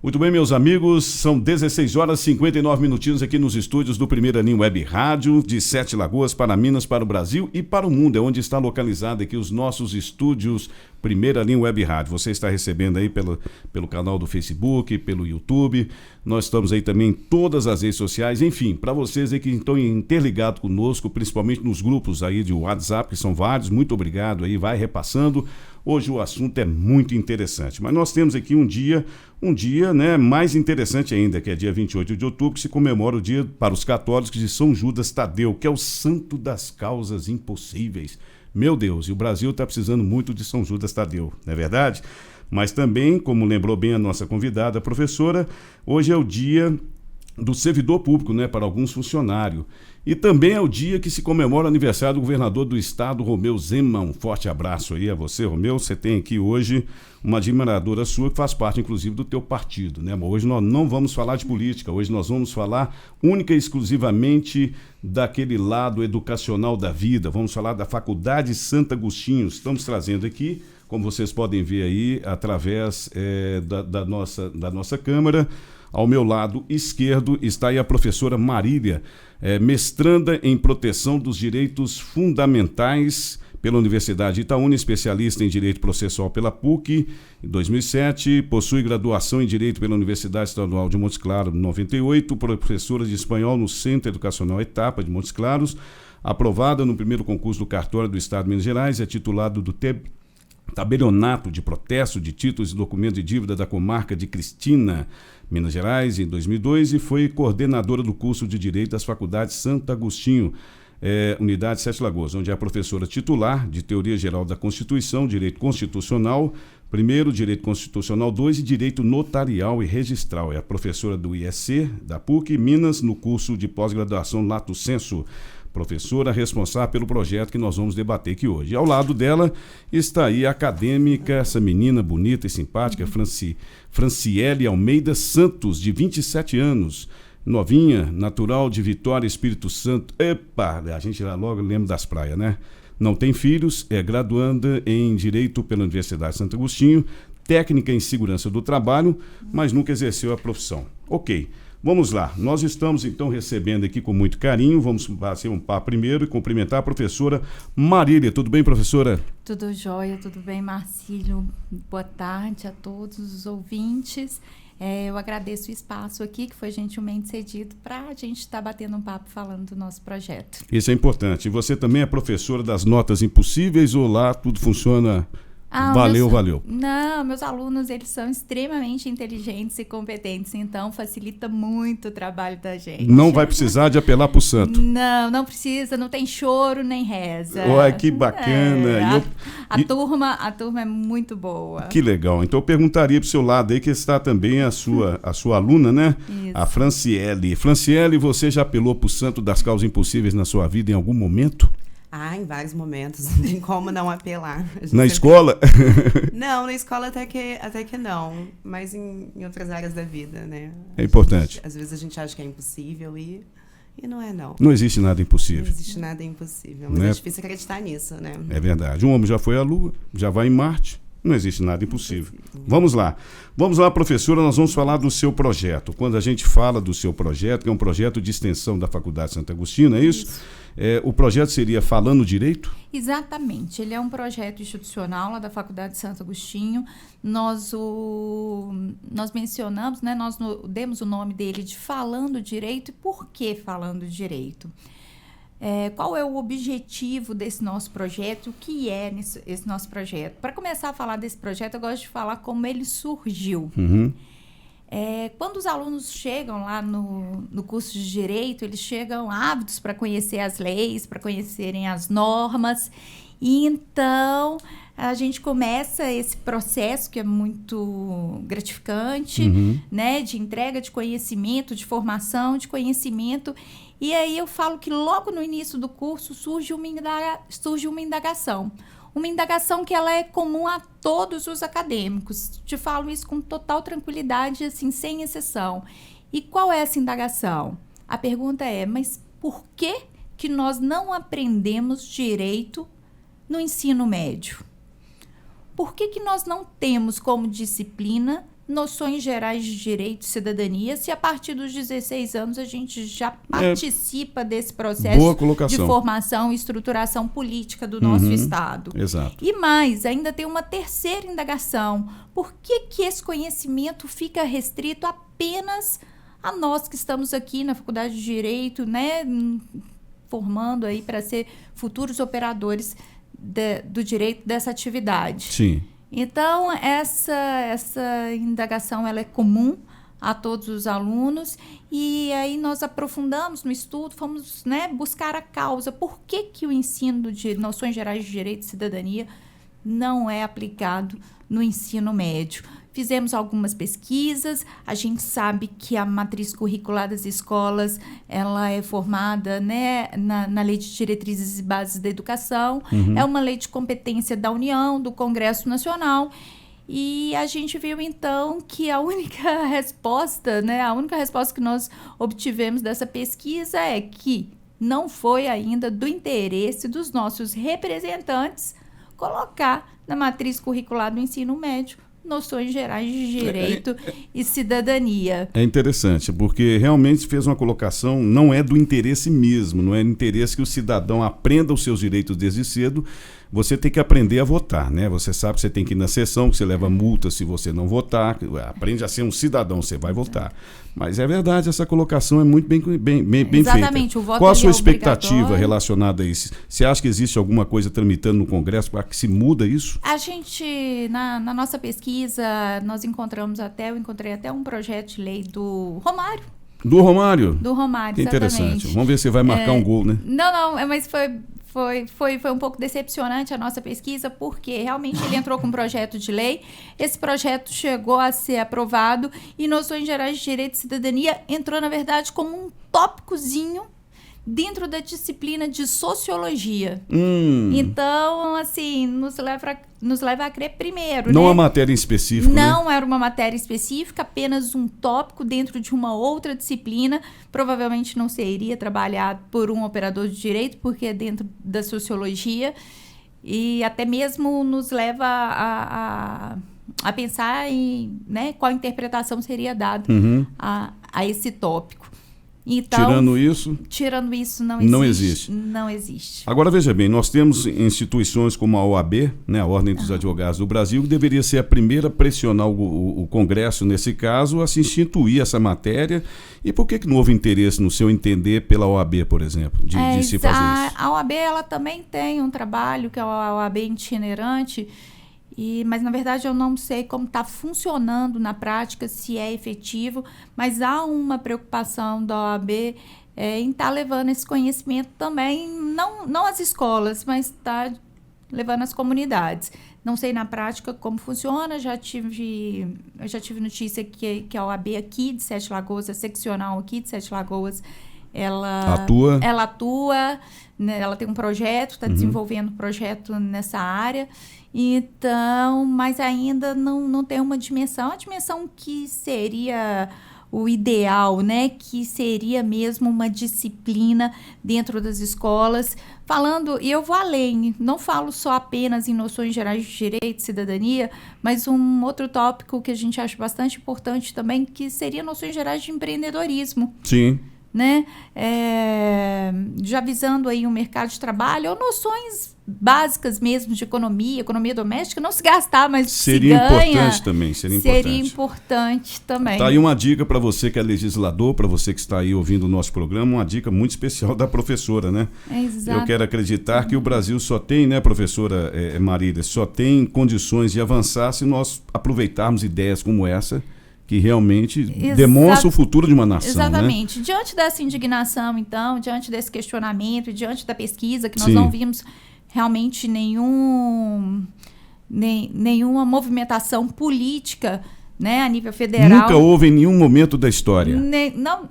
Muito bem, meus amigos, são 16 horas e 59 minutinhos aqui nos estúdios do Primeira Linha Web Rádio, de Sete Lagoas para Minas, para o Brasil e para o mundo, é onde está localizado aqui os nossos estúdios Primeira Linha Web Rádio. Você está recebendo aí pelo canal do Facebook, pelo YouTube, nós estamos aí também em todas as redes sociais, enfim, para vocês aí que estão interligados conosco, principalmente nos grupos aí de WhatsApp, que são vários, muito obrigado aí, vai repassando. Hoje o assunto é muito interessante, mas nós temos aqui um dia, né, mais interessante ainda, que é dia 28 de outubro, que se comemora o dia para os católicos de São Judas Tadeu, que é o santo das causas impossíveis. Meu Deus, e o Brasil está precisando muito de São Judas Tadeu, não é verdade? Mas também, como lembrou bem a nossa convidada, a professora, hoje é o dia do servidor público, né, para alguns funcionários. E também é o dia que se comemora o aniversário do governador do estado, Romeu Zema. Um forte abraço aí a você, Romeu. Você tem aqui hoje uma admiradora sua que faz parte, inclusive, do teu partido, né? Mas hoje nós não vamos falar de política, hoje nós vamos falar única e exclusivamente daquele lado educacional da vida. Vamos falar da Faculdade Santo Agostinho. Estamos trazendo aqui, como vocês podem ver aí, através da nossa câmera. Ao meu lado esquerdo está aí a professora Marília, mestranda em proteção dos direitos fundamentais pela Universidade Itaúna, especialista em Direito Processual pela PUC, em 2007, possui graduação em Direito pela Universidade Estadual de Montes Claros, em 98, professora de Espanhol no Centro Educacional Etapa de Montes Claros, aprovada no primeiro concurso do Cartório do Estado de Minas Gerais, é titulado do Tabelionato de Protesto de Títulos e Documentos de Dívida da Comarca de Cristina, Minas Gerais, em 2002, e foi coordenadora do curso de Direito das Faculdades Santo Agostinho, Unidade Sete Lagoas, onde é a professora titular de Teoria Geral da Constituição, Direito Constitucional, primeiro, Direito Constitucional 2 e Direito Notarial e Registral. É a professora do IEC, da PUC, Minas, no curso de pós-graduação Lato Sensu. Professora responsável pelo projeto que nós vamos debater aqui hoje. E ao lado dela está aí a acadêmica, essa menina bonita e simpática, Franciele Almeida Santos, de 27 anos, novinha, natural de Vitória, Espírito Santo. Epa, a gente lá logo lembra das praias, né? Não tem filhos, é graduanda em Direito pela Universidade Santo Agostinho, técnica em Segurança do Trabalho, mas nunca exerceu a profissão. Ok. Vamos lá, nós estamos então recebendo aqui com muito carinho, vamos fazer um papo primeiro e cumprimentar a professora Marília. Tudo bem, professora? Tudo jóia, tudo bem, Marcílio. Boa tarde a todos os ouvintes. Eu agradeço o espaço aqui, que foi gentilmente cedido, para a gente estar batendo um papo falando do nosso projeto. Isso é importante. E você também é professora das notas impossíveis ou lá tudo funciona... Valeu. Não, meus alunos, eles são extremamente inteligentes e competentes, então facilita muito o trabalho da gente. Não vai precisar de apelar para o santo. Não precisa, não tem choro nem reza. Ué, que bacana. A turma é muito boa. Que legal. Então eu perguntaria para o seu lado aí, que está também a sua aluna, né? Isso. A Franciele. Franciele, você já apelou para o santo das causas impossíveis na sua vida em algum momento? Em vários momentos, não tem como não apelar. Na escola? Não, na escola até que não, mas em outras áreas da vida, né? É importante. Às vezes a gente acha que é impossível e não é, não. Não existe nada impossível. Não existe nada impossível, mas é difícil acreditar nisso, né? É verdade. Um homem já foi à Lua, já vai em Marte. Não existe nada impossível. Vamos lá, professora, nós vamos falar do seu projeto. Quando a gente fala do seu projeto, que é um projeto de extensão da Faculdade Santo Agostinho, é isso? O projeto seria Falando Direito? Exatamente, ele é um projeto institucional lá da Faculdade Santo Agostinho. Nós mencionamos, né, nós demos o nome dele de Falando Direito. E por que Falando Direito? Qual é o objetivo desse nosso projeto? O que é esse nosso projeto? Para começar a falar desse projeto, eu gosto de falar como ele surgiu. Uhum. Quando os alunos chegam lá no curso de Direito, eles chegam ávidos para conhecer as leis, para conhecerem as normas. E então, a gente começa esse processo que é muito gratificante, né, de entrega de conhecimento, de formação de conhecimento. E aí eu falo que logo no início do curso surge uma indagação. Uma indagação que ela é comum a todos os acadêmicos. Te falo isso com total tranquilidade, assim, sem exceção. E qual é essa indagação? A pergunta é, mas por que nós não aprendemos direito no ensino médio? Por que nós não temos como disciplina noções gerais de direito e cidadania, se a partir dos 16 anos a gente já participa desse processo de formação e estruturação política do nosso Estado. Exato. E mais, ainda tem uma terceira indagação. Por que esse conhecimento fica restrito apenas a nós que estamos aqui na Faculdade de Direito, né, formando aí para ser futuros operadores do direito dessa atividade? Sim. Então, essa indagação ela é comum a todos os alunos e aí nós aprofundamos no estudo, fomos, né, buscar a causa. Por que o ensino de noções gerais de direito e cidadania não é aplicado no ensino médio? Fizemos algumas pesquisas, a gente sabe que a matriz curricular das escolas ela é formada, né, na Lei de Diretrizes e Bases da Educação, é uma lei de competência da União, do Congresso Nacional, e a gente viu então que a única resposta que nós obtivemos dessa pesquisa é que não foi ainda do interesse dos nossos representantes colocar na matriz curricular do ensino médio noções gerais de direito e cidadania. É interessante, porque realmente fez uma colocação, não é do interesse mesmo, não é do interesse que o cidadão aprenda os seus direitos desde cedo. Você tem que aprender a votar, né? Você sabe que você tem que ir na sessão, que você leva multa se você não votar, aprende a ser um cidadão, você vai votar. Mas é verdade, essa colocação é muito bem Exatamente, feita. o voto Qual a sua expectativa obrigatório relacionada a isso? Você acha que existe alguma coisa tramitando no Congresso para que se muda isso? A gente, na nossa pesquisa, eu encontrei até um projeto de lei do Romário. Do Romário? Do Romário, que exatamente. Interessante. Vamos ver se vai marcar um gol, né? Não, mas foi um pouco decepcionante a nossa pesquisa, porque realmente ele entrou com um projeto de lei, esse projeto chegou a ser aprovado e noções gerais de direito e cidadania entrou, na verdade, como um tópicozinho dentro da disciplina de sociologia. Então, assim, nos leva a crer primeiro, não né? uma matéria específica, Não era uma matéria específica, apenas um tópico dentro de uma outra disciplina. Provavelmente não seria trabalhado por um operador de direito, porque é dentro da sociologia. E até mesmo nos leva a pensar em, né, qual interpretação seria dada a esse tópico. Então, tirando isso, não existe. Não existe. Agora, veja bem, nós temos instituições como a OAB, né, a Ordem dos Advogados do Brasil, que deveria ser a primeira a pressionar o Congresso, nesse caso, a se instituir essa matéria. E por que não houve interesse, no seu entender, pela OAB, por exemplo, de se fazer isso? A OAB ela também tem um trabalho, que é a OAB itinerante, mas, na verdade, eu não sei como está funcionando na prática, se é efetivo, mas há uma preocupação da OAB em estar levando esse conhecimento também, não às escolas, mas está levando às comunidades. Não sei na prática como funciona, eu já tive notícia que a OAB aqui de Sete Lagoas, a seccional aqui de Sete Lagoas, ela atua, né, ela tem um projeto, está desenvolvendo um projeto nessa área. Então, mas ainda não tem uma dimensão, a dimensão que seria o ideal, né? Que seria mesmo uma disciplina dentro das escolas. E eu vou além, não falo só apenas em noções gerais de direito e cidadania, mas um outro tópico que a gente acha bastante importante também, que seria noções gerais de empreendedorismo. Sim. Né? Já visando aí um mercado de trabalho, ou noções básicas mesmo de economia doméstica, não se gastar, mas seria se ganha. Importante também, seria importante também. Tá aí uma dica para você que é legislador, para você que está aí ouvindo o nosso programa, uma dica muito especial da professora, né? Exato. Eu quero acreditar que o Brasil só tem, né, professora Marília, só tem condições de avançar se nós aproveitarmos ideias como essa, que realmente demonstra o futuro de uma nação. Exatamente. Né? Diante dessa indignação, então, diante desse questionamento, diante da pesquisa, que nós não vimos realmente nenhuma movimentação política, né, a nível federal. Nunca houve em nenhum momento da história.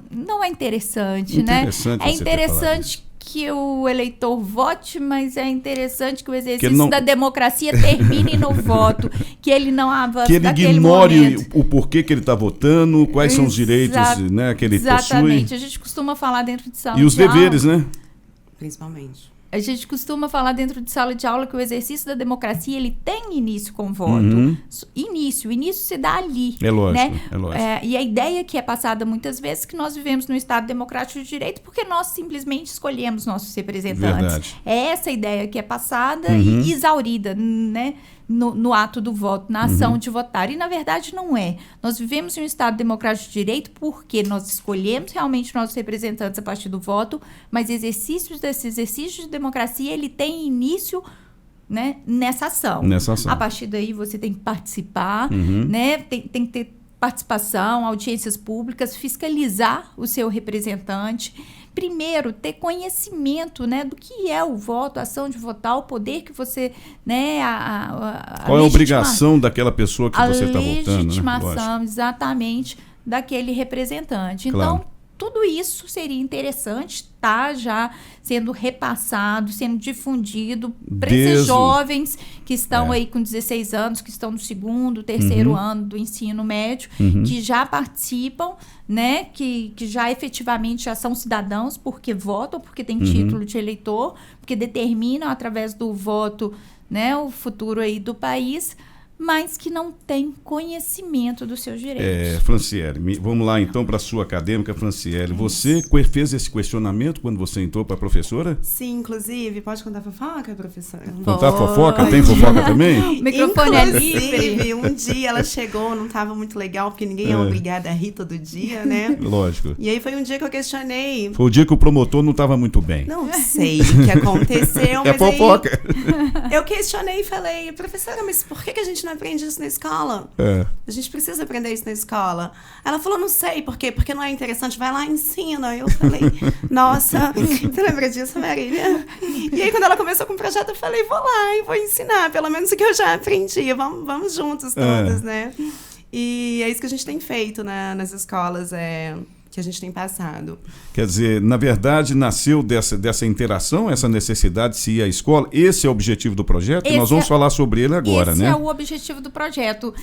Não é interessante, né? É interessante que o eleitor vote, mas é interessante que o exercício da democracia termine no voto, que ele não avance que ele ignore o porquê que ele está votando, quais são os direitos, né, que ele possui. Exatamente. A gente costuma falar dentro de sala e os deveres, né? Principalmente. A gente costuma falar dentro de sala de aula que o exercício da democracia, ele tem início com voto. O início se dá ali. É lógico, né? é lógico. E a ideia que é passada muitas vezes é que nós vivemos num Estado democrático de direito porque nós simplesmente escolhemos nossos representantes. Verdade. É essa ideia que é passada e exaurida, né? No ato do voto, na ação de votar. E, na verdade, não é. Nós vivemos em um Estado democrático de direito porque nós escolhemos realmente nossos representantes a partir do voto, mas desse exercício de democracia, ele tem início, né, nessa ação. A partir daí, você tem que participar, né, tem que ter participação, audiências públicas, fiscalizar o seu representante. Primeiro, ter conhecimento, né, do que é o voto, a ação de votar, o poder que você, né, qual é a obrigação daquela pessoa que você está votando, né? Legitimação, exatamente, daquele representante. Então, tudo isso seria interessante estar já sendo repassado, sendo difundido para esses jovens que estão aí com 16 anos, que estão no segundo, terceiro ano do ensino médio, que já participam, né, que já efetivamente já são cidadãos porque votam, porque têm título de eleitor, porque determinam através do voto, né, o futuro aí do país, mas que não tem conhecimento dos seus direitos. Franciele, vamos lá então para a sua acadêmica, Franciele. Você fez esse questionamento quando você entrou para a professora? Sim, inclusive. Pode contar fofoca, professora? Contar fofoca? Tem fofoca também? O microfone é livre. Inclusive, um dia ela chegou, não estava muito legal, porque ninguém é obrigado a rir todo dia, né? Lógico. E aí foi um dia que eu questionei. Foi o dia que o promotor não estava muito bem. Não sei o que aconteceu, mas fofoca. Aí eu questionei e falei, professora, mas por que a gente não aprende isso na escola? A gente precisa aprender isso na escola. Ela falou, não sei, por quê? Porque não é interessante, vai lá e ensina. Eu falei, nossa, você lembra disso, Marília? E aí, quando ela começou com o projeto, eu falei, vou lá e vou ensinar, pelo menos o que eu já aprendi. Vamos juntos todos, né? E é isso que a gente tem feito nas escolas, que a gente tem passado. Quer dizer, na verdade, nasceu dessa interação, essa necessidade de se ir à escola? Esse é o objetivo do projeto? Nós vamos falar sobre ele agora, né? Esse é o objetivo do projeto.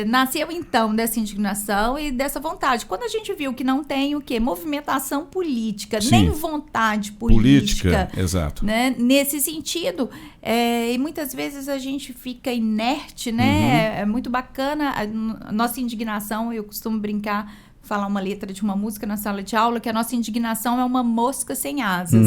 Nasceu, então, dessa indignação e dessa vontade. Quando a gente viu que não tem o quê? Movimentação política, nem vontade política. Exato. Né? Nesse sentido, e muitas vezes a gente fica inerte, né? É muito bacana a nossa indignação, eu costumo brincar, falar uma letra de uma música na sala de aula, que a nossa indignação é uma mosca sem asas.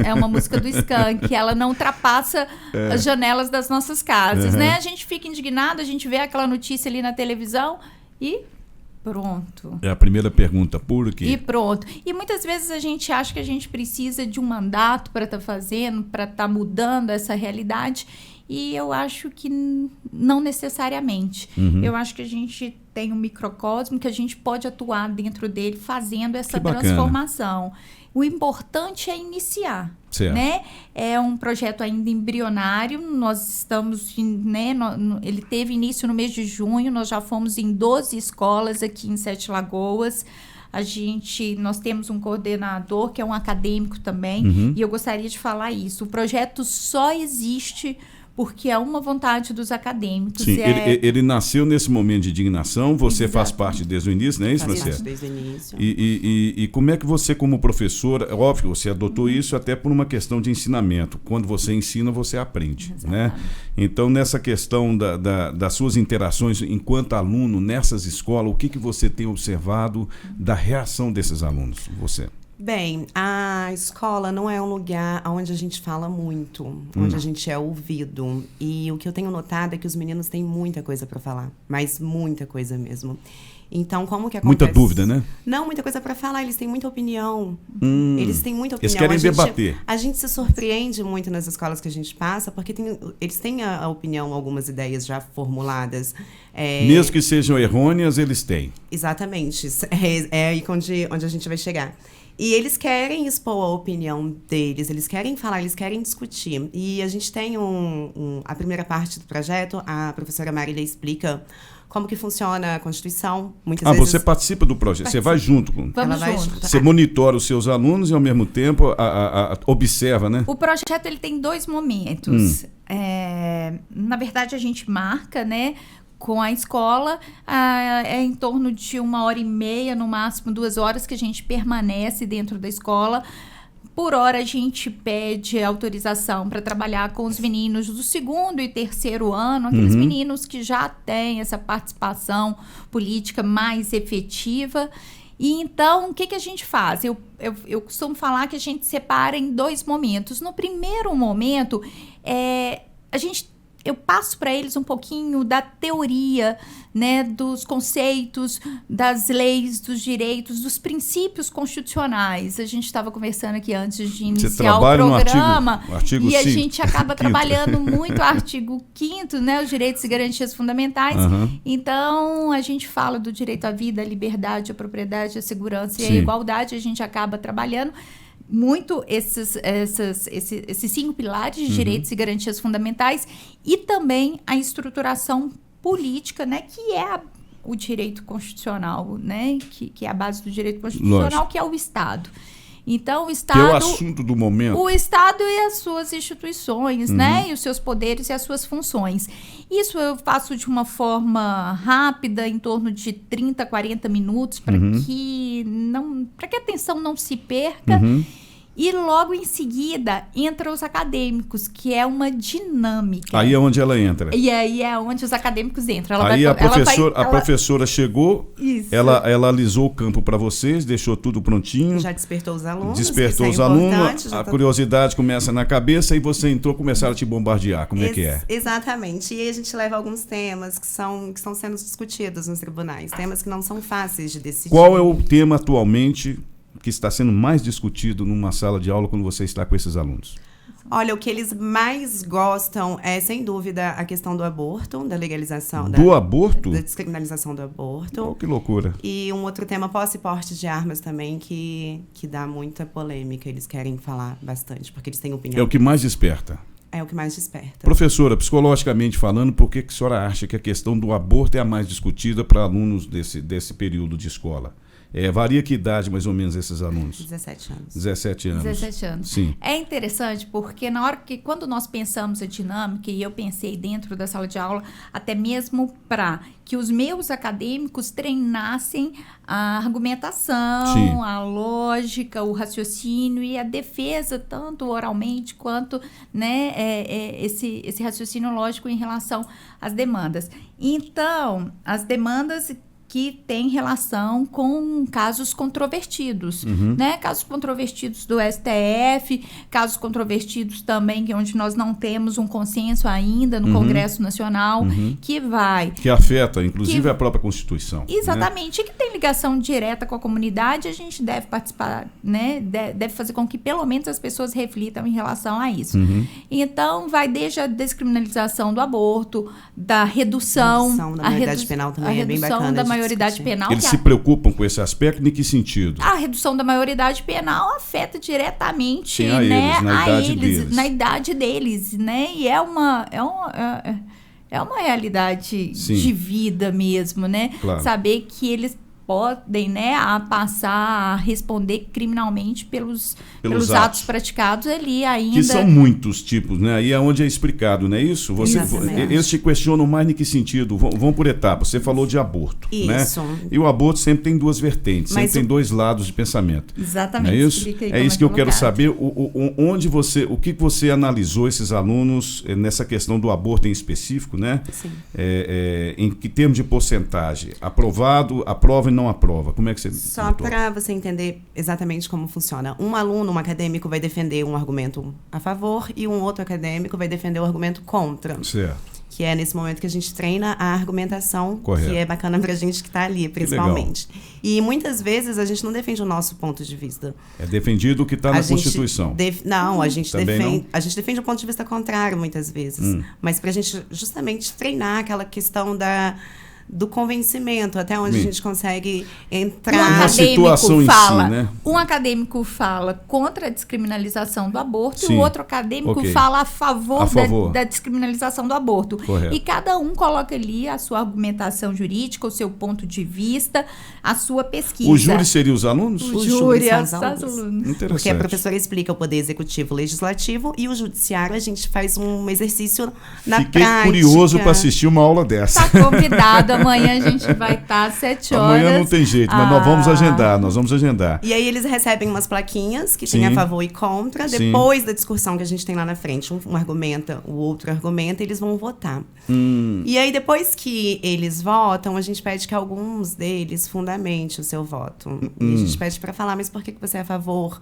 É uma música do Skank, ela não ultrapassa as janelas das nossas casas, né? A gente fica indignado, a gente vê aquela notícia ali na televisão e pronto. É a primeira pergunta, por quê? E pronto. E muitas vezes a gente acha que a gente precisa de um mandato para estar fazendo, para estar mudando essa realidade. E eu acho que não necessariamente. Eu acho que a gente tem um microcosmo que a gente pode atuar dentro dele fazendo essa transformação. O importante é iniciar. Certo. Né? É um projeto ainda embrionário. Nós estamos, né, ele teve início no mês de junho. Nós já fomos em 12 escolas aqui em Sete Lagoas. Nós temos um coordenador que é um acadêmico também. E eu gostaria de falar isso. O projeto só existe porque é uma vontade dos acadêmicos. Sim, ele nasceu nesse momento de indignação, você faz parte desde o início, não é isso, Faz Marcelo? parte desde o início. E como é que você, como professora, óbvio, você adotou isso até por uma questão de ensinamento. Quando você ensina, você aprende, né? Então, nessa questão das suas interações enquanto aluno nessas escolas, o que você tem observado da reação desses alunos, você? Bem, a escola não é um lugar onde a gente fala muito, onde a gente é ouvido. E o que eu tenho notado é que os meninos têm muita coisa para falar, mas muita coisa mesmo. Então, como que acontece? Muita dúvida, né? Não, muita coisa para falar, eles têm muita opinião. Eles têm muita opinião. Eles querem debater. A gente se surpreende muito nas escolas que a gente passa, porque eles têm a opinião, algumas ideias já formuladas. Mesmo que sejam errôneas, eles têm. Exatamente. É aí onde a gente vai chegar. E eles querem expor a opinião deles, eles querem falar, eles querem discutir. E a gente tem a primeira parte do projeto, a professora Marília explica como que funciona a Constituição. Muitas vezes... Você participa do projeto, você vai junto com... Vamos junto. Você monitora os seus alunos e, ao mesmo tempo, observa, né? O projeto ele tem 2 momentos. Na verdade, a gente marca, né? Com a escola, é em torno de 1h30, no máximo 2 horas, que a gente permanece dentro da escola Por hora, a gente pede autorização para trabalhar com os meninos do 2º e 3º ano, aqueles meninos que já têm essa participação política mais efetiva. E então, o que a gente faz? Eu costumo falar que a gente separa em 2 momentos. No primeiro momento, eu passo para eles um pouquinho da teoria, né, dos conceitos, das leis, dos direitos, dos princípios constitucionais. A gente estava conversando aqui antes de iniciar o programa artigo e a 5, gente acaba trabalhando muito o artigo 5º, né, os direitos e garantias fundamentais. Então, a gente fala do direito à vida, à liberdade, à propriedade, à segurança e à igualdade. A gente acaba trabalhando muito esses 5 pilares de direitos e garantias fundamentais e também a estruturação política, né, que é o direito constitucional, né, que é a base do direito constitucional, lógico, que é o Estado. Então, o Estado... Que é o assunto do momento. O Estado e as suas instituições, né, e os seus poderes e as suas funções. Isso eu faço de uma forma rápida, em torno de 30, 40 minutos, para que a atenção não se perca. E logo em seguida entra os acadêmicos, que é uma dinâmica. Aí é onde ela entra. E aí é onde os acadêmicos entram. A professora chegou, ela alisou o campo para vocês, deixou tudo prontinho. Já despertou os alunos. Despertou os alunos, a curiosidade começa na cabeça e você entrou, começaram a te bombardear. Como é que é? Exatamente. E aí a gente leva alguns temas que estão sendo discutidos nos tribunais, temas que não são fáceis de decidir. Qual é o tema atualmente que está sendo mais discutido numa sala de aula quando você está com esses alunos? Olha, o que eles mais gostam é, sem dúvida, a questão do aborto, da legalização. Aborto? Da descriminalização do aborto. Oh, que loucura. E um outro tema, posse e porte de armas também, que dá muita polêmica. Eles querem falar bastante, porque eles têm opinião. É o que mais desperta. É o que mais desperta. Professora, psicologicamente falando, por que a senhora acha que a questão do aborto é a mais discutida para alunos desse período de escola? Varia que idade, mais ou menos, esses alunos? 17 anos. 17 anos. 17 anos. Sim. É interessante porque quando nós pensamos a dinâmica, e eu pensei dentro da sala de aula, até mesmo para que os meus acadêmicos treinassem a argumentação, sim, a lógica, o raciocínio e a defesa, tanto oralmente quanto, né, esse raciocínio lógico em relação às demandas. Então, as demandas que tem relação com casos controvertidos, né? Casos controvertidos do STF, casos controvertidos também onde nós não temos um consenso ainda no Congresso Nacional, que afeta, inclusive, a própria Constituição. Exatamente, né? E que tem ligação direta com a comunidade, a gente deve participar, né? Deve fazer com que pelo menos as pessoas reflitam em relação a isso. Então, vai desde a descriminalização do aborto, da redução da maioridade penal também é bem bacana. Da maioridade penal. Eles se preocupam com esse aspecto? Em que sentido? A redução da maioridade penal afeta diretamente, sim, né, na idade deles, né? E é uma realidade, sim, de vida mesmo, né? Claro. Saber que eles podem, né, passar a responder criminalmente pelos atos praticados ali ainda. Que são muitos tipos, né? Aí é onde é explicado, não é isso? Eles te questionam mais em que sentido? Vão por etapas. Você falou de aborto, isso, né? E o aborto sempre tem duas vertentes, sempre tem dois lados de pensamento. Exatamente. Não é isso? É isso que eu quero saber. O que você analisou esses alunos nessa questão do aborto em específico, né? Sim. Em que termos de porcentagem? Aprovado, aprova e não aprova? Como é que você... Só para você entender exatamente como funciona. Um aluno, um acadêmico, vai defender um argumento a favor e um outro acadêmico vai defender o argumento contra. Certo. Que é nesse momento que a gente treina a argumentação, correto, que é bacana pra gente que está ali, principalmente. E muitas vezes a gente não defende o nosso ponto de vista. É defendido o que está na Constituição. Não, a gente defende o ponto de vista contrário muitas vezes. Mas pra gente justamente treinar aquela questão do convencimento, até onde a gente consegue entrar. Um acadêmico fala contra a descriminalização do aborto, sim, e o outro acadêmico fala a favor da descriminalização do aborto. Correto. E cada um coloca ali a sua argumentação jurídica, o seu ponto de vista, a sua pesquisa. O júri seria os alunos? O júri são os alunos. Interessante. Porque a professora explica o poder executivo, legislativo, e o judiciário a gente faz um exercício na prática. Fiquei curioso para assistir uma aula dessa. Está convidada amanhã a gente vai estar às 7 horas. Amanhã não tem jeito, mas nós vamos agendar. E aí eles recebem umas plaquinhas que tem a favor e contra. Depois da discussão que a gente tem lá na frente, um argumenta, o outro argumenta, eles vão votar. E aí, depois que eles votam, a gente pede que alguns deles fundamente o seu voto. E a gente pede para falar, mas por que você é a favor?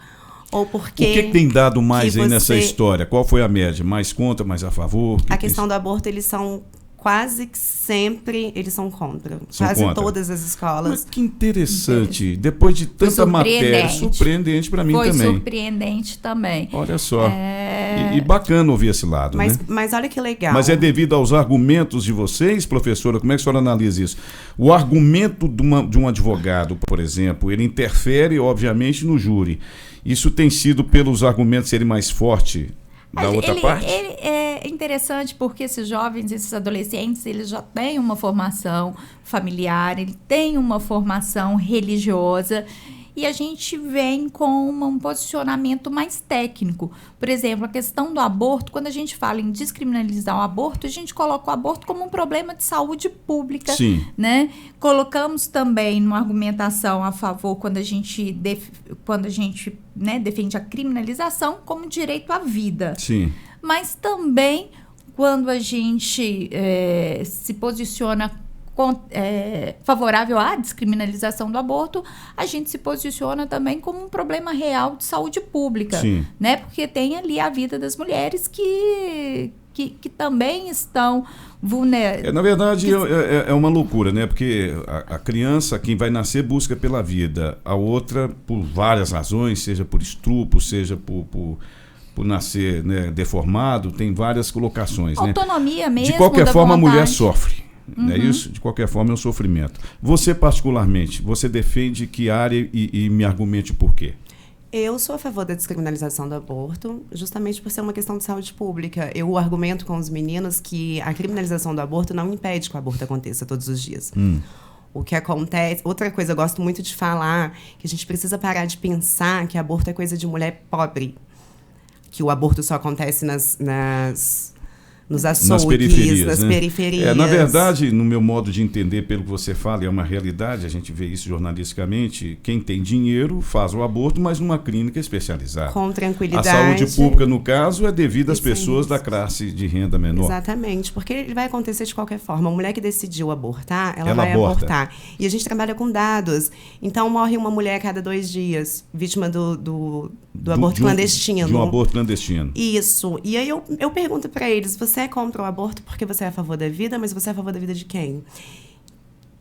Ou por que... O que tem dado mais aí nessa história? Qual foi a média? Mais contra, mais a favor? A questão do aborto, eles são quase que sempre eles são contra. São quase contra. Todas as escolas. Mas que interessante. Depois de tanta matéria, surpreendente para mim também. Foi surpreendente também. Olha só. E bacana ouvir esse lado, né? Mas olha que legal. Mas é devido aos argumentos de vocês, professora? Como é que a senhora analisa isso? O argumento de um advogado, por exemplo, ele interfere, obviamente, no júri. Isso tem sido pelos argumentos serem mais fortes da outra parte? É interessante porque esses jovens, esses adolescentes, eles já têm uma formação familiar, eles têm uma formação religiosa e a gente vem com um posicionamento mais técnico. Por exemplo, a questão do aborto, quando a gente fala em descriminalizar o aborto, a gente coloca o aborto como um problema de saúde pública. Sim. Né? Colocamos também uma argumentação a favor quando a gente defende a criminalização como direito à vida. Sim. Mas também quando a gente se posiciona favorável à descriminalização do aborto, a gente se posiciona também como um problema real de saúde pública. Sim. Né? Porque tem ali a vida das mulheres que também estão vulneráveis. Na verdade, é uma loucura, né? Porque a criança, quem vai nascer, busca pela vida. A outra, por várias razões, seja por estupro, seja por nascer, né, deformado, tem várias colocações. Autonomia, né? Mesmo. De qualquer forma, vontade. A mulher sofre. Não é isso? De qualquer forma, é um sofrimento. Você, particularmente, você defende que área e me argumente por quê? Eu sou a favor da descriminalização do aborto, justamente por ser uma questão de saúde pública. Eu argumento com os meninos que a criminalização do aborto não impede que o aborto aconteça todos os dias. O que acontece... Outra coisa, eu gosto muito de falar, que a gente precisa parar de pensar que aborto é coisa de mulher pobre. Que o aborto só acontece nos açougues, nas periferias. Na verdade, no meu modo de entender, pelo que você fala, é uma realidade, a gente vê isso jornalisticamente, quem tem dinheiro faz o aborto, mas numa clínica especializada. Com tranquilidade. A saúde pública, no caso, é devido às pessoas da classe de renda menor. Exatamente, porque ele vai acontecer de qualquer forma. A mulher que decidiu abortar, ela vai abortar. E a gente trabalha com dados. Então, morre uma mulher a cada 2 dias, vítima do aborto clandestino. De um aborto clandestino. Isso. E aí eu pergunto para eles, você é contra o aborto porque você é a favor da vida, mas você é a favor da vida de quem?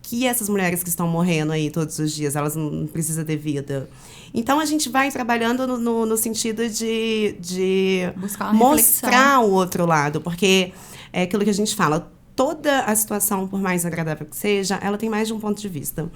Que essas mulheres que estão morrendo aí todos os dias, elas não precisam de vida. Então, a gente vai trabalhando no sentido de mostrar o outro lado, porque é aquilo que a gente fala, toda a situação, por mais agradável que seja, ela tem mais de um ponto de vista.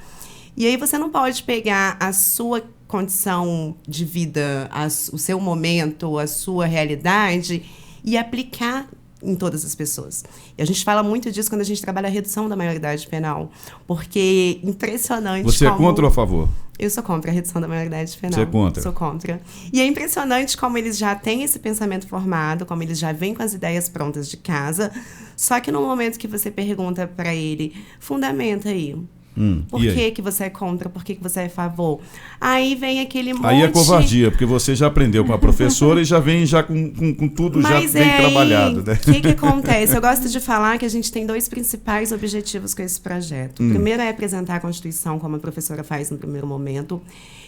E aí você não pode pegar a sua condição de vida, o seu momento, a sua realidade e aplicar em todas as pessoas. E a gente fala muito disso quando a gente trabalha a redução da maioridade penal, porque impressionante. Você é contra ou a favor? Eu sou contra a redução da maioridade penal. Você é contra? Sou contra. E é impressionante como eles já têm esse pensamento formado, como eles já vêm com as ideias prontas de casa, só que no momento que você pergunta para ele, fundamenta aí. Por que você é contra? Por que você é a favor? Aí vem aquele monte... Aí é covardia, porque você já aprendeu com a professora e já vem já com tudo já bem trabalhado. Né? O que acontece? Eu gosto de falar que a gente tem 2 principais objetivos com esse projeto. O primeiro é apresentar a Constituição, como a professora faz no primeiro momento.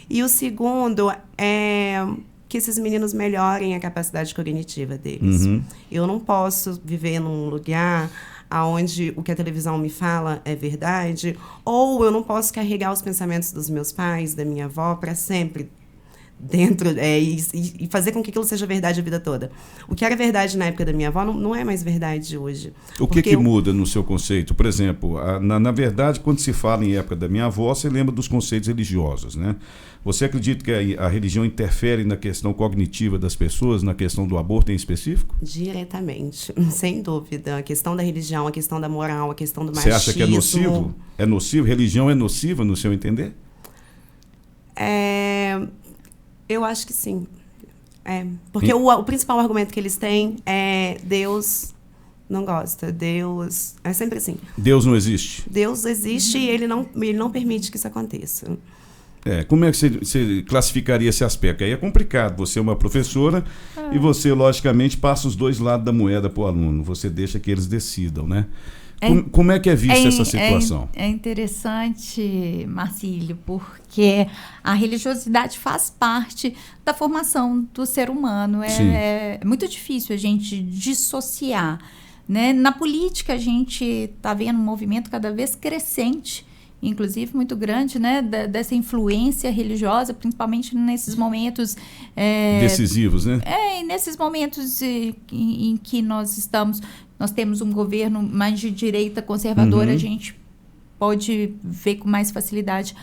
E o segundo é que esses meninos melhorem a capacidade cognitiva deles. Eu não posso viver num lugar onde o que a televisão me fala é verdade, ou eu não posso carregar os pensamentos dos meus pais, da minha avó, para sempre dentro e fazer com que aquilo seja verdade a vida toda. O que era verdade na época da minha avó não é mais verdade hoje. O que muda no seu conceito? Por exemplo, na verdade, quando se fala em época da minha avó, você lembra dos conceitos religiosos, né? Você acredita que a religião interfere na questão cognitiva das pessoas, na questão do aborto em específico? Diretamente, sem dúvida. A questão da religião, a questão da moral, a questão do machismo. Você acha que é nocivo? É nocivo? Religião é nociva, no seu entender? Eu acho que sim. Porque o principal argumento que eles têm é Deus Não gosta. Deus... É sempre assim. Deus não existe? Deus existe e ele não permite que isso aconteça. Como é que você classificaria esse aspecto? Aí é complicado. Você é uma professora e você, logicamente, passa os dois lados da moeda para o aluno. Você deixa que eles decidam, né? Como é que é vista essa situação? É interessante, Marcílio, porque a religiosidade faz parte da formação do ser humano. É muito difícil a gente dissociar, né? Na política, a gente está vendo um movimento cada vez crescente, inclusive muito grande, né, dessa influência religiosa, principalmente nesses momentos... decisivos, né? Nesses momentos em que nós temos um governo mais de direita conservadora, a gente pode ver com mais facilidade,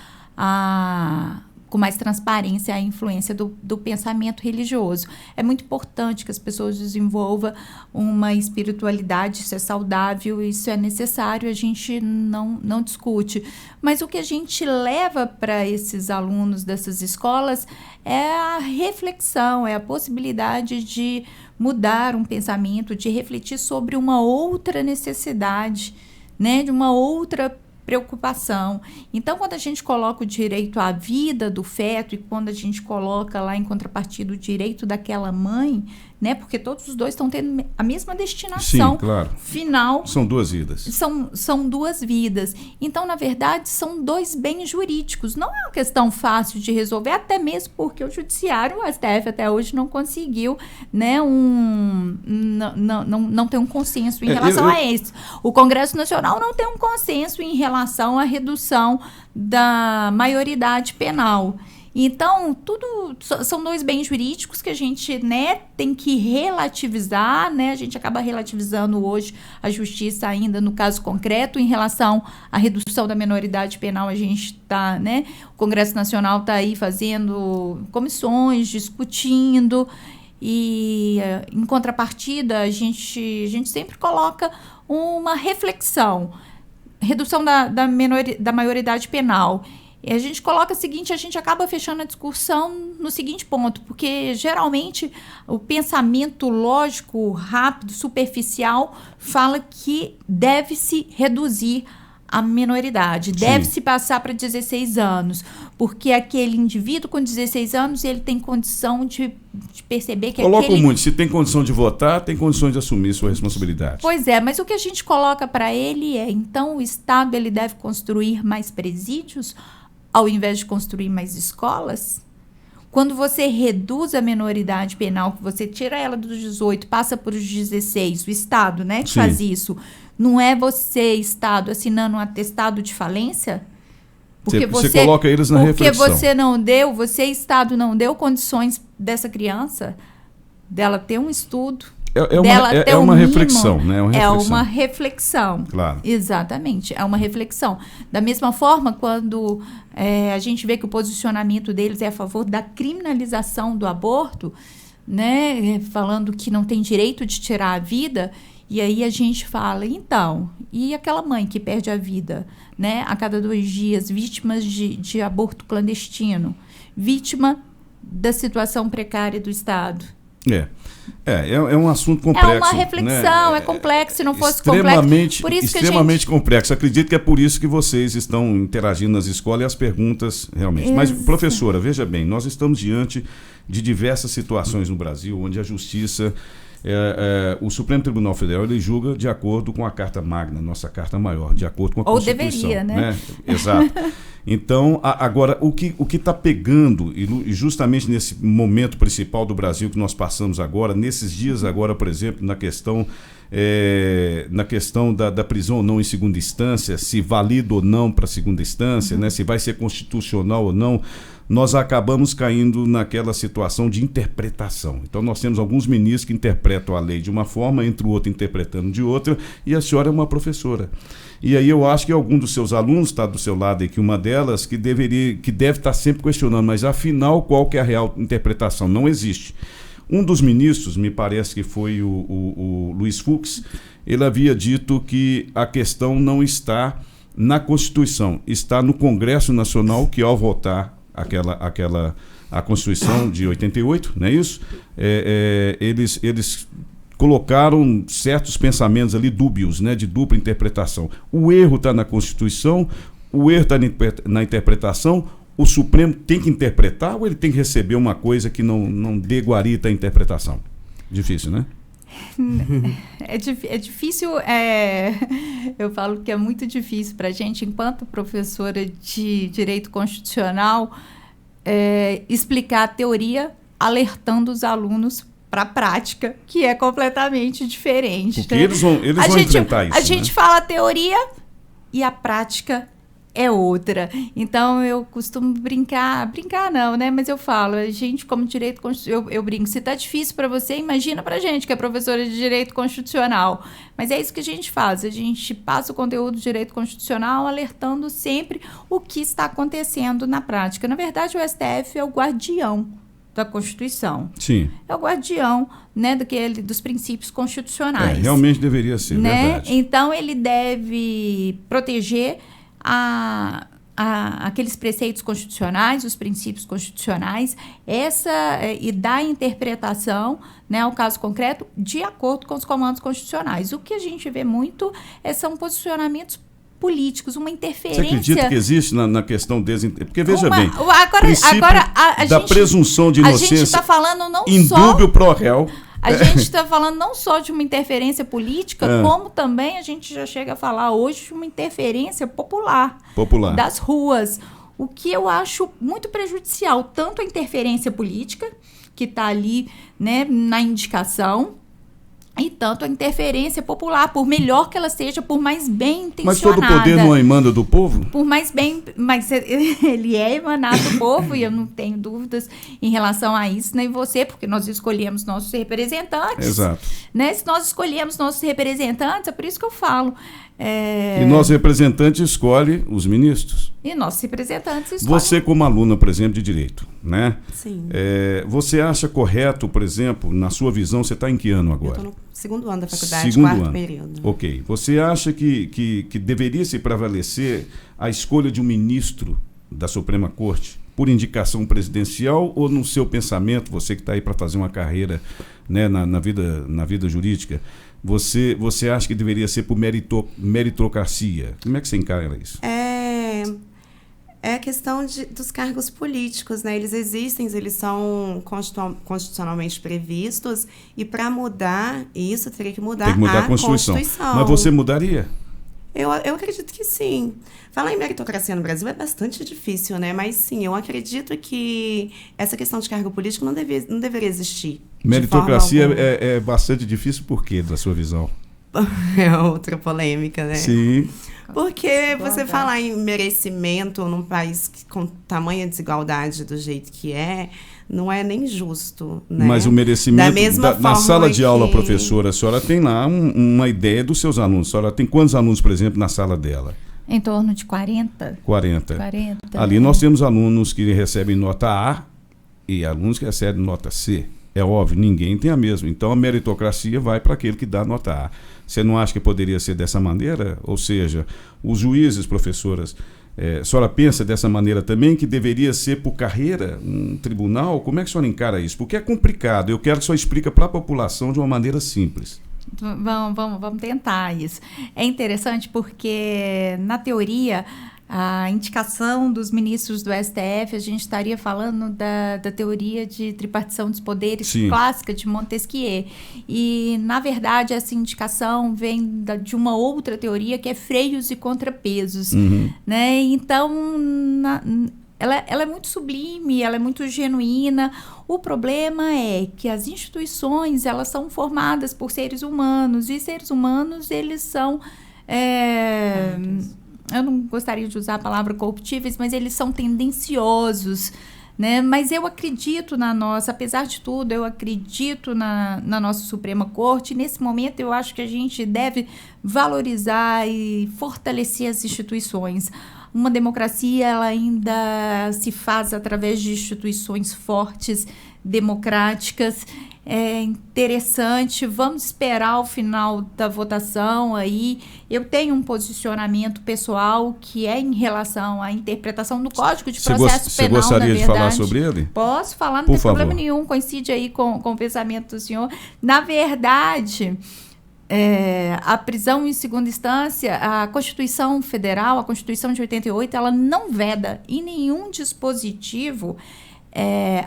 com mais transparência, a influência do pensamento religioso. É muito importante que as pessoas desenvolvam uma espiritualidade, isso é saudável, isso é necessário, a gente não discute. Mas o que a gente leva para esses alunos dessas escolas é a reflexão, é a possibilidade de mudar um pensamento, de refletir sobre uma outra necessidade, né, de uma outra preocupação. Então, quando a gente coloca o direito à vida do feto e quando a gente coloca lá em contrapartida o direito daquela mãe, né, porque todos os dois estão tendo a mesma destinação. Sim, claro. Final. São duas vidas. São duas vidas. Então, na verdade, são dois bens jurídicos. Não é uma questão fácil de resolver, até mesmo porque o judiciário, o STF, até hoje não conseguiu, né, não tem um consenso em relação a isso. O Congresso Nacional não tem um consenso em relação à redução da maioridade penal. Então, são dois bens jurídicos que a gente, né, tem que relativizar, né? A gente acaba relativizando hoje a justiça ainda no caso concreto em relação à redução da minoridade penal. A gente está, né? O Congresso Nacional está aí fazendo comissões, discutindo e, em contrapartida, a gente sempre coloca uma reflexão. Redução da maioridade penal. E a gente coloca o seguinte, a gente acaba fechando a discussão no seguinte ponto, porque geralmente o pensamento lógico, rápido, superficial, fala que deve-se reduzir a minoridade, deve-se passar para 16 anos, porque aquele indivíduo com 16 anos, ele tem condição de perceber que Coloca muito, se tem condição de votar, tem condições de assumir sua responsabilidade. Pois é, mas o que a gente coloca para ele então, o Estado ele deve construir mais presídios, ao invés de construir mais escolas? Quando você reduz a minoridade penal, que você tira ela dos 18, passa para os 16, o Estado, né, que faz isso, não é você, Estado, assinando um atestado de falência? Porque você coloca eles na reflexão. Porque você, Estado, não deu condições dessa criança, dela ter um estudo, É uma reflexão, né? É uma reflexão. Claro. Exatamente, é uma reflexão. Da mesma forma, quando a gente vê que o posicionamento deles é a favor da criminalização do aborto, né? Falando que não tem direito de tirar a vida, e aí a gente fala, então, e aquela mãe que perde a vida, né? A cada 2 dias, vítimas de aborto clandestino, vítima da situação precária do Estado. É um assunto complexo. É uma reflexão, né? É complexo. Se não fosse complexo, por isso extremamente complexo. Acredito que é por isso que vocês estão interagindo nas escolas e as perguntas realmente. Isso. Mas, professora, veja bem, nós estamos diante de diversas situações no Brasil onde a justiça, o Supremo Tribunal Federal, ele julga de acordo com a Carta Magna, nossa Carta Maior, de acordo com a Constituição. Ou deveria, né? Exato. Então, agora, o que está pegando, e justamente nesse momento principal do Brasil que nós passamos agora, nesses dias agora, por exemplo, na questão da prisão ou não em segunda instância, se valida ou não para segunda instância, né, se vai ser constitucional ou não, nós acabamos caindo naquela situação de interpretação. Então, nós temos alguns ministros que interpretam a lei de uma forma, entre o outro interpretando de outra, e a senhora é uma professora. E aí eu acho que algum dos seus alunos está do seu lado aqui, uma delas, que deve estar sempre questionando, mas afinal, qual que é a real interpretação? Não existe. Um dos ministros, me parece que foi o Luiz Fux, ele havia dito que a questão não está na Constituição, está no Congresso Nacional, que ao votar a Constituição de 88, não é isso? Eles colocaram certos pensamentos ali dúbios, né, de dupla interpretação. O erro está na Constituição, o erro está na interpretação. O Supremo tem que interpretar ou ele tem que receber uma coisa que não dê guarita à interpretação? Difícil, né? É difícil, eu falo que é muito difícil para a gente, enquanto professora de Direito Constitucional, explicar a teoria alertando os alunos para a prática, que é completamente diferente. Porque eles vão enfrentar isso. A gente fala a teoria e a prática é outra. Então, eu costumo brincar não, né? Mas eu falo, a gente, como direito constitucional, eu brinco, se tá difícil para você, imagina pra gente, que é professora de direito constitucional. Mas é isso que a gente faz, a gente passa o conteúdo do direito constitucional alertando sempre o que está acontecendo na prática. Na verdade, o STF é o guardião da Constituição. Sim. É o guardião, né, dos princípios constitucionais. Realmente deveria ser, né? Verdade. Então, ele deve proteger aqueles preceitos constitucionais, os princípios constitucionais, e dar interpretação, né, ao caso concreto, de acordo com os comandos constitucionais. O que a gente vê muito são posicionamentos políticos, uma interferência. Você acredita que existe na questão porque veja bem, agora da presunção de inocência, a gente está falando não indúbio pro réu. A gente está falando não só de uma interferência política, como também a gente já chega a falar hoje de uma interferência popular. Das ruas. O que eu acho muito prejudicial, tanto a interferência política, que está ali, né, na indicação, e tanto a interferência popular, por melhor que ela seja, por mais bem intencionada. Mas todo poder não emana do povo? Por mais bem, mas ele é emanado do povo, e eu não tenho dúvidas em relação a isso, nem você, porque nós escolhemos nossos representantes. Exato. Né? Se nós escolhemos nossos representantes, é por isso que eu falo. E nosso representante escolhe os ministros. E nossos representantes escolhem. Você, como aluna, por exemplo, de Direito, né? Sim. Você acha correto, por exemplo, na sua visão, você está em que ano agora? Eu estou no segundo ano da faculdade, quarto período. Ok. Você acha que deveria se prevalecer a escolha de um ministro da Suprema Corte por indicação presidencial, ou no seu pensamento, você que está aí para fazer uma carreira, né, na vida jurídica, você acha que deveria ser por meritocracia? Como é que você encara isso? É a questão dos cargos políticos, né? Eles existem, eles são constitucionalmente previstos, e para mudar isso, teria que mudar, a Constituição. Mas você mudaria? Eu acredito que sim. Falar em meritocracia no Brasil é bastante difícil, né? Mas sim, eu acredito que essa questão de cargo político não deveria existir. Meritocracia é bastante difícil por quê, da sua visão? É outra polêmica, né? Sim. Porque você falar em merecimento num país com tamanha desigualdade do jeito que não é nem justo, né? Mas o merecimento, da mesma na sala de aula, professora, a senhora tem lá uma ideia dos seus alunos. A senhora tem quantos alunos, por exemplo, na sala dela? Em torno de 40. 40. Ali nós temos alunos que recebem nota A e alunos que recebem nota C. É óbvio, ninguém tem a mesma. Então, a meritocracia vai para aquele que dá nota A. Você não acha que poderia ser dessa maneira? Ou seja, os juízes, professoras, a senhora pensa dessa maneira também, que deveria ser por carreira, um tribunal? Como é que a senhora encara isso? Porque é complicado. Eu quero que a senhora explique para a população de uma maneira simples. Vamos tentar isso. É interessante porque, na teoria, a indicação dos ministros do STF, a gente estaria falando da teoria de tripartição dos poderes, sim, clássica de Montesquieu. E, na verdade, essa indicação vem de uma outra teoria, que é freios e contrapesos. Né? Então, ela é muito sublime, ela é muito genuína. O problema é que as instituições, elas são formadas por seres humanos, e seres humanos, eles são... eu não gostaria de usar a palavra corruptíveis, mas eles são tendenciosos, né? Mas eu acredito apesar de tudo, eu acredito na nossa Suprema Corte. Nesse momento, eu acho que a gente deve valorizar e fortalecer as instituições. Uma democracia, ela ainda se faz através de instituições fortes, democráticas, interessante. Vamos esperar o final da votação aí. Eu tenho um posicionamento pessoal que é em relação à interpretação do Código de Processo Penal, Você gostaria de falar sobre ele? Posso falar, não Por tem favor. problema nenhum, coincide aí com o pensamento do senhor. Na verdade, a prisão em segunda instância, a Constituição Federal, a Constituição de 88, ela não veda em nenhum dispositivo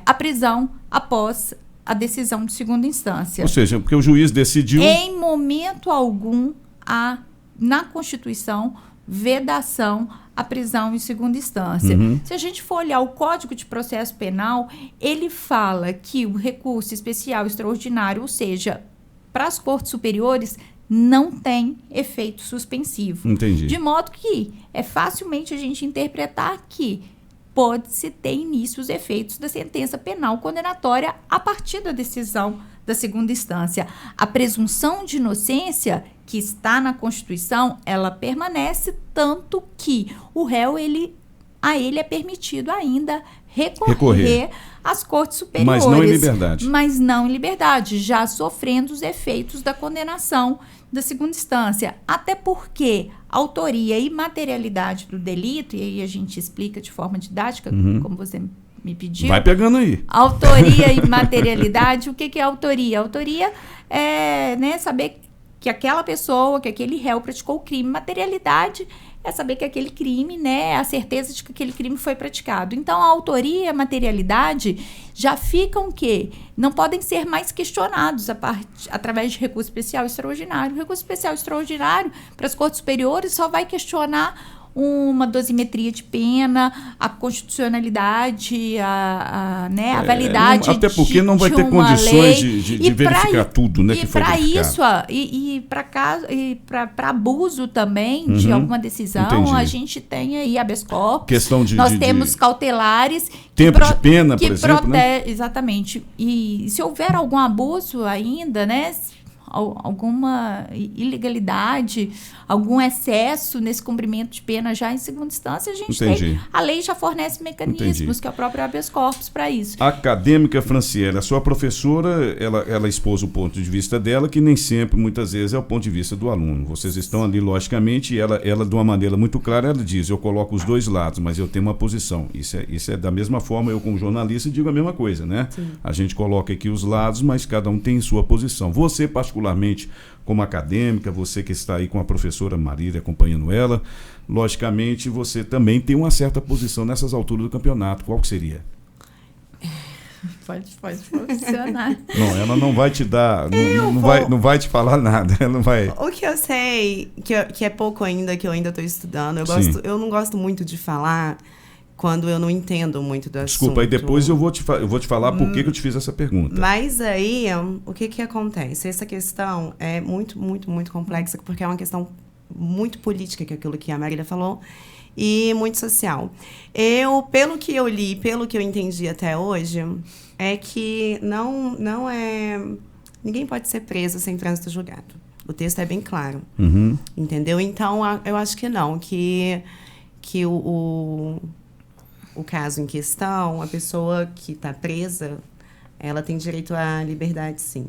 a prisão após a decisão de segunda instância. Ou seja, porque o juiz decidiu... Em momento algum, há na Constituição vedação à prisão em segunda instância. Se a gente for olhar o Código de Processo Penal, ele fala que o recurso especial extraordinário, ou seja, para as cortes superiores, não tem efeito suspensivo. Entendi. De modo que é facilmente a gente interpretar que pode-se ter início os efeitos da sentença penal condenatória a partir da decisão da segunda instância. A presunção de inocência que está na Constituição, ela permanece, tanto que o réu, a ele é permitido ainda recorrer às cortes superiores. Mas não em liberdade. Mas não em liberdade, já sofrendo os efeitos da condenação da segunda instância. Até porque autoria e materialidade do delito, e aí a gente explica de forma didática, como você me pediu. Vai pegando aí. Autoria e materialidade, o que é autoria? Autoria é saber que aquela pessoa, que aquele réu praticou o crime. Materialidade é saber que aquele crime, a certeza de que aquele crime foi praticado. Então, a autoria e a materialidade já ficam que não podem ser mais questionados através de recurso especial extraordinário. O recurso especial extraordinário para as cortes superiores só vai questionar uma dosimetria de pena, a constitucionalidade, a validade até porque não vai ter condições de verificar tudo, né, que foi verificado. E para abuso também de alguma decisão, Entendi. a gente tem aí habeas corpus. Questão nós temos cautelares. Tempo de pena, por exemplo, né? Exatamente. E se houver algum abuso ainda, alguma ilegalidade, algum excesso nesse cumprimento de pena já em segunda instância, a gente tem. A lei já fornece mecanismos, que é o próprio habeas corpus para isso. A acadêmica Franciele, a sua professora, ela expôs o ponto de vista dela, que nem sempre, muitas vezes, é o ponto de vista do aluno. Vocês estão ali, logicamente, e ela de uma maneira muito clara, ela diz, eu coloco os dois lados, mas eu tenho uma posição. Isso é da mesma forma, eu como jornalista digo a mesma coisa, né? Sim. A gente coloca aqui os lados, mas cada um tem sua posição. Você, particularmente, como acadêmica, você que está aí com a professora Marília acompanhando ela, logicamente você também tem uma certa posição nessas alturas do campeonato. Qual que seria? Pode posicionar. Não, ela não vai te dar, não vai te falar nada. Ela não vai... O que eu sei, que é pouco ainda, que eu ainda estou estudando, eu não gosto muito de falar quando eu não entendo muito do assunto. Desculpa, aí depois eu vou te falar por que eu te fiz essa pergunta. Mas aí, o que acontece? Essa questão é muito, muito, muito complexa, porque é uma questão muito política, que é aquilo que a Marília falou, e muito social. Pelo que eu li, pelo que eu entendi até hoje, é que não é... Ninguém pode ser preso sem trânsito julgado. O texto é bem claro. Entendeu? Então, eu acho que não, que o caso em questão, a pessoa que está presa, ela tem direito à liberdade, sim.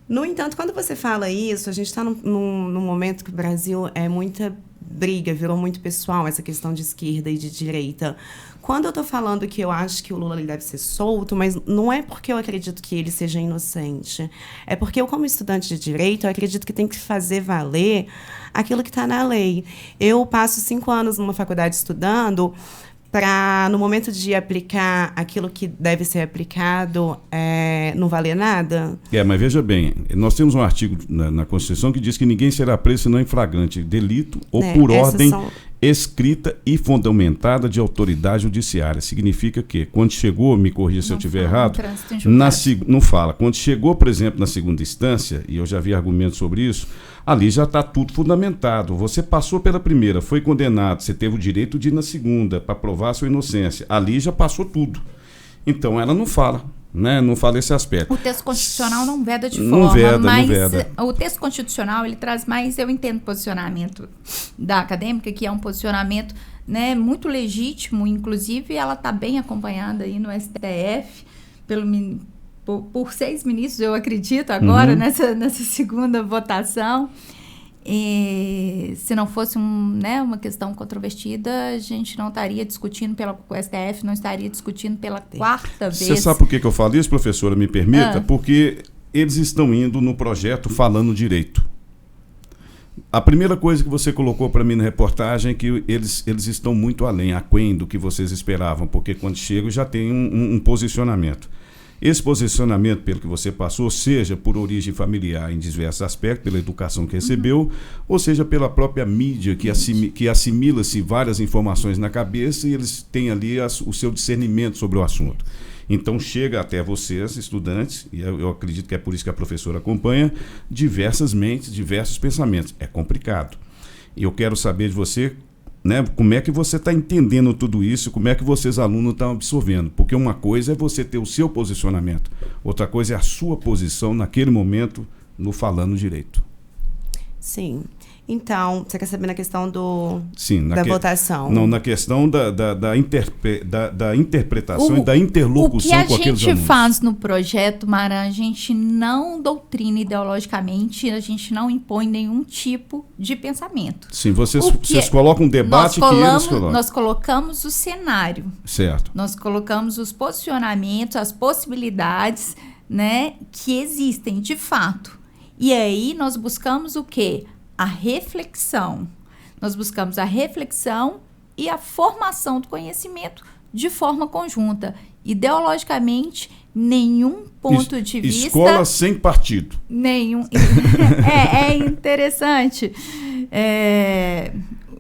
No entanto, quando você fala isso, a gente está num momento que o Brasil é muita briga, virou muito pessoal essa questão de esquerda e de direita. Quando eu estou falando que eu acho que o Lula ele deve ser solto, mas não é porque eu acredito que ele seja inocente. É porque eu, como estudante de direito, eu acredito que tem que fazer valer aquilo que está na lei. Eu passo 5 anos numa faculdade estudando para, no momento de aplicar aquilo que deve ser aplicado, não valer nada? Mas veja bem, nós temos um artigo na Constituição que diz que ninguém será preso senão em flagrante delito ou por ordem escrita e fundamentada de autoridade judiciária. Significa que, quando chegou, me corrija se eu estiver errado, não fala. Quando chegou, por exemplo, na segunda instância, e eu já vi argumentos sobre isso, ali já está tudo fundamentado. Você passou pela primeira, foi condenado, você teve o direito de ir na segunda para provar a sua inocência. Ali já passou tudo. Então, ela não fala. Não fala esse aspecto. O texto constitucional não veda de forma, mas o texto constitucional ele traz mais, eu entendo o posicionamento da acadêmica, que é um posicionamento muito legítimo, inclusive ela está bem acompanhada aí no STF por 6 ministros, eu acredito, agora, nessa segunda votação. E se não fosse uma questão controvertida, a gente não estaria discutindo o STF não estaria discutindo pela 4ª vez. Você sabe por que eu falo isso, professora? Me permita? Porque eles estão indo no projeto falando direito. A primeira coisa que você colocou para mim na reportagem é que eles estão muito além, aquém do que vocês esperavam, porque quando chegam já tem um posicionamento. Esse posicionamento, pelo que você passou, seja por origem familiar em diversos aspectos, pela educação que recebeu, ou seja pela própria mídia, que assimila-se várias informações na cabeça e eles têm ali o seu discernimento sobre o assunto. Então chega até vocês, estudantes, e eu acredito que é por isso que a professora acompanha, diversas mentes, diversos pensamentos. É complicado. E eu quero saber de você, como é que você está entendendo tudo isso, como é que vocês, alunos, estão absorvendo. Porque uma coisa é você ter o seu posicionamento, outra coisa é a sua posição naquele momento no falando direito. Sim. Então, você quer saber na questão da votação? Não, na questão da interpretação e da interlocução com aqueles alunos. O que a gente faz no projeto, Mara, a gente não doutrina ideologicamente, a gente não impõe nenhum tipo de pensamento. Sim, vocês colocam um debate que eles colocam. Nós colocamos o cenário. Certo. Nós colocamos os posicionamentos, as possibilidades, que existem de fato. E aí nós buscamos o quê? A reflexão. Nós buscamos a reflexão e a formação do conhecimento de forma conjunta. Ideologicamente, nenhum ponto de vista... Escola sem partido. Nenhum. É interessante.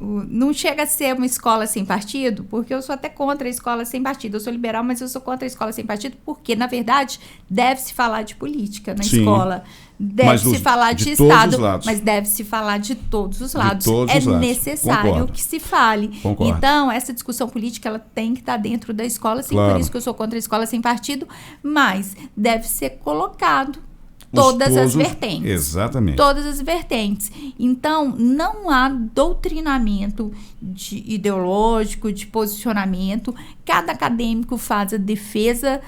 Não chega a ser uma escola sem partido, porque eu sou até contra a escola sem partido. Eu sou liberal, mas eu sou contra a escola sem partido, porque, na verdade, deve-se falar de política na escola. Deve-se falar de Estado, mas deve-se falar de todos os lados. Necessário que se fale. Concordo. Então, essa discussão política ela tem que estar dentro da escola, sim, por isso que eu sou contra a escola sem partido, mas deve ser colocado todas as vertentes. Exatamente. Todas as vertentes. Então, não há doutrinamento ideológico, de posicionamento. Cada acadêmico faz a defesa,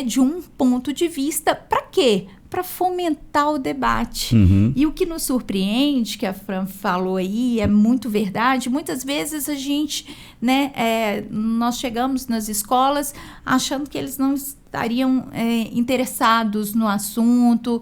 de um ponto de vista. Para quê? Para fomentar o debate. E o que nos surpreende, que a Fran falou aí, é muito verdade. Muitas vezes a gente, nós chegamos nas escolas achando que eles não estariam interessados no assunto,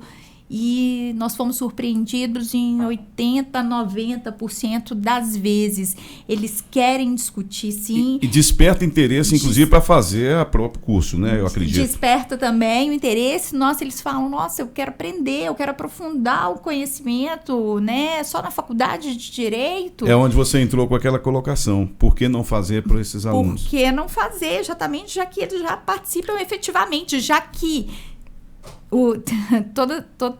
e nós fomos surpreendidos em 80%, 90% das vezes. Eles querem discutir, sim. E desperta interesse, inclusive, para fazer o próprio curso, eu acredito. Desperta também o interesse. Nossa, eles falam, eu quero aprender, eu quero aprofundar o conhecimento, só na faculdade de Direito. É onde você entrou com aquela colocação. Por que não fazer para esses alunos? Por que não fazer, exatamente, já que eles já participam efetivamente, já que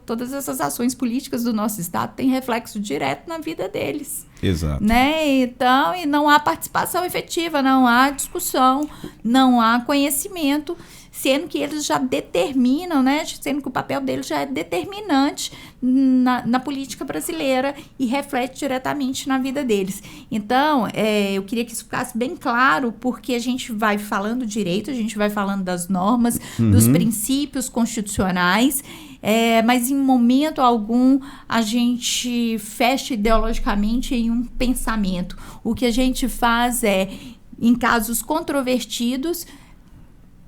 todas essas ações políticas do nosso Estado têm reflexo direto na vida deles. Exato. Então, e não há participação efetiva, não há discussão, não há conhecimento, sendo que eles já determinam, sendo que o papel deles já é determinante na política brasileira e reflete diretamente na vida deles. Então, eu queria que isso ficasse bem claro, porque a gente vai falando direito, a gente vai falando das normas, dos princípios constitucionais, mas em momento algum a gente fecha ideologicamente em um pensamento. O que a gente faz é, em casos controvertidos,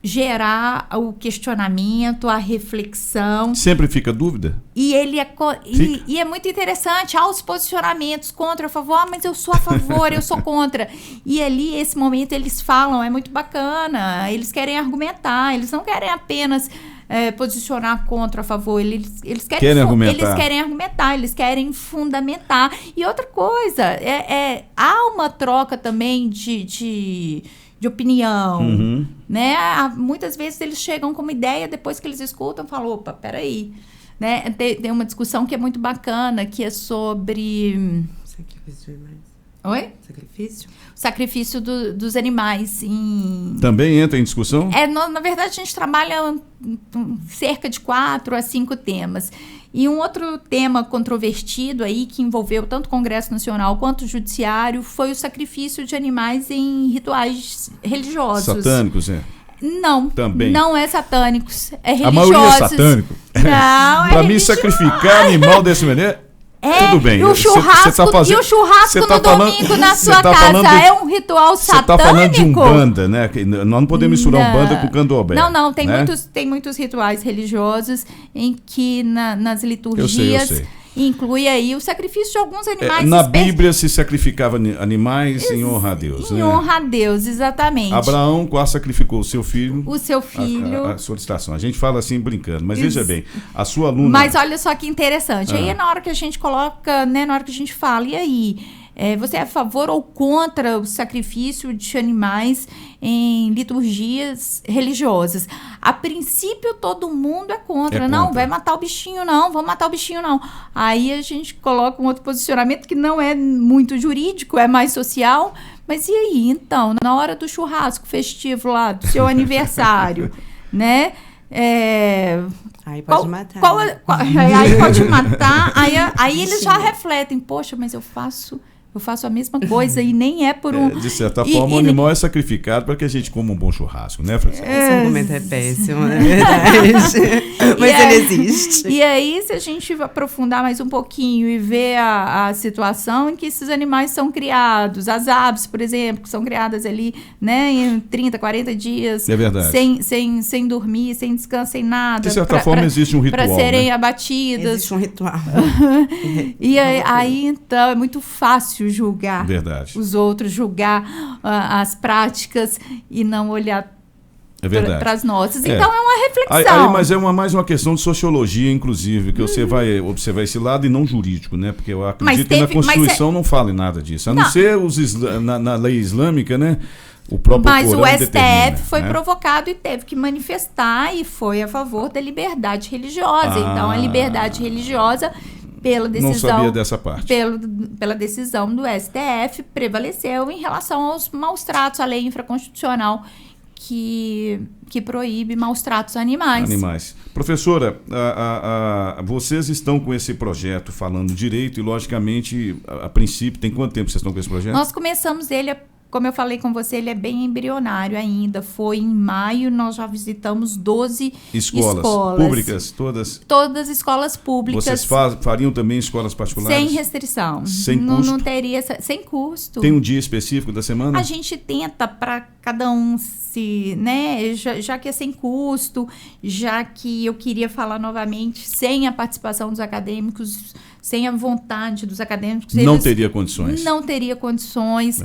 gerar o questionamento, a reflexão. Sempre fica dúvida? E é muito interessante, há os posicionamentos contra, a favor, mas eu sou a favor, eu sou contra. E ali, esse momento, eles falam, é muito bacana, eles querem argumentar, eles não querem apenas posicionar contra, a favor, eles querem argumentar. Eles querem argumentar, eles querem fundamentar. E outra coisa, há uma troca também de opinião, Muitas vezes eles chegam com uma ideia, depois que eles escutam, falam, opa, peraí, Tem uma discussão que é muito bacana, que é sobre... Sacrifício de animais. Oi? Sacrifício? Sacrifício dos animais. Também entra em discussão? Na verdade, a gente trabalha cerca de 4 a 5 temas. E um outro tema controvertido aí, que envolveu tanto o Congresso Nacional quanto o Judiciário, foi o sacrifício de animais em rituais religiosos. Satânicos, Não, também. Não é satânicos, é religiosos. A maioria é satânico. Não, Para mim, sacrificar animal desse maneira... Tudo bem. E o churrasco, no domingo na sua casa é um ritual satânico? Você está falando de Umbanda, né? Nós não podemos misturar Umbanda com Candomblé. Não, tem, né? tem muitos rituais religiosos em que nas liturgias... Eu sei. Inclui aí o sacrifício de alguns animais. Na Bíblia se sacrificava animais em honra a Deus. Em honra a Deus, exatamente. Abraão quase sacrificou o seu filho. O seu filho. A solicitação. A gente fala assim brincando, mas veja bem, a sua aluna... Mas olha só que interessante. Aí na hora que a gente coloca, né, na hora que a gente fala, e aí? Você é a favor ou contra o sacrifício de animais em liturgias religiosas? A princípio, todo mundo é contra. Não, vai matar o bichinho, não. Vamos matar o bichinho, não. Aí a gente coloca um outro posicionamento que não é muito jurídico, é mais social. Mas e aí, então? Na hora do churrasco festivo lá, do seu aniversário, né? Aí pode matar. Aí pode matar. Aí eles já refletem. Poxa, mas eu faço a mesma coisa e nem é por um... de certa forma, o animal é sacrificado para que a gente coma um bom churrasco, né, Francisco? Esse argumento é péssimo, na verdade. Mas ele existe. E aí, se a gente aprofundar mais um pouquinho e ver a situação em que esses animais são criados, as aves, por exemplo, que são criadas ali, né, em 30, 40 dias, é verdade. Sem dormir, sem descanso, sem nada. De certa forma, existe um ritual, para serem, né, abatidas. Existe um ritual. E aí, então, é muito fácil julgar os outros, julgar as práticas e não olhar para as nossas. Então é uma reflexão. Mas é mais uma questão de sociologia, inclusive, que você vai observar esse lado e não jurídico, né? Porque eu acredito que na Constituição não fala nada disso. A não ser na lei islâmica, né? O próprio Mas Corão o STF determina, foi né? provocado e teve que manifestar e foi a favor da liberdade religiosa. Então a liberdade religiosa, pela decisão, não sabia dessa parte. Pela decisão do STF, prevaleceu em relação aos maus tratos, à lei infraconstitucional que proíbe maus tratos a animais. Professora, vocês estão com esse projeto falando direito e, logicamente, a princípio, tem quanto tempo vocês estão com esse projeto? Nós começamos ele, como eu falei com você, ele é bem embrionário ainda. Foi em maio, nós já visitamos 12 escolas. Públicas, todas? Todas escolas públicas. Vocês fariam também escolas particulares? Sem restrição. Sem custo? Não teria, sem custo. Tem um dia específico da semana? A gente tenta para cada um né, já que é sem custo, já que eu queria falar novamente, sem a participação dos acadêmicos, sem a vontade dos acadêmicos. Não teria condições. Não teria condições.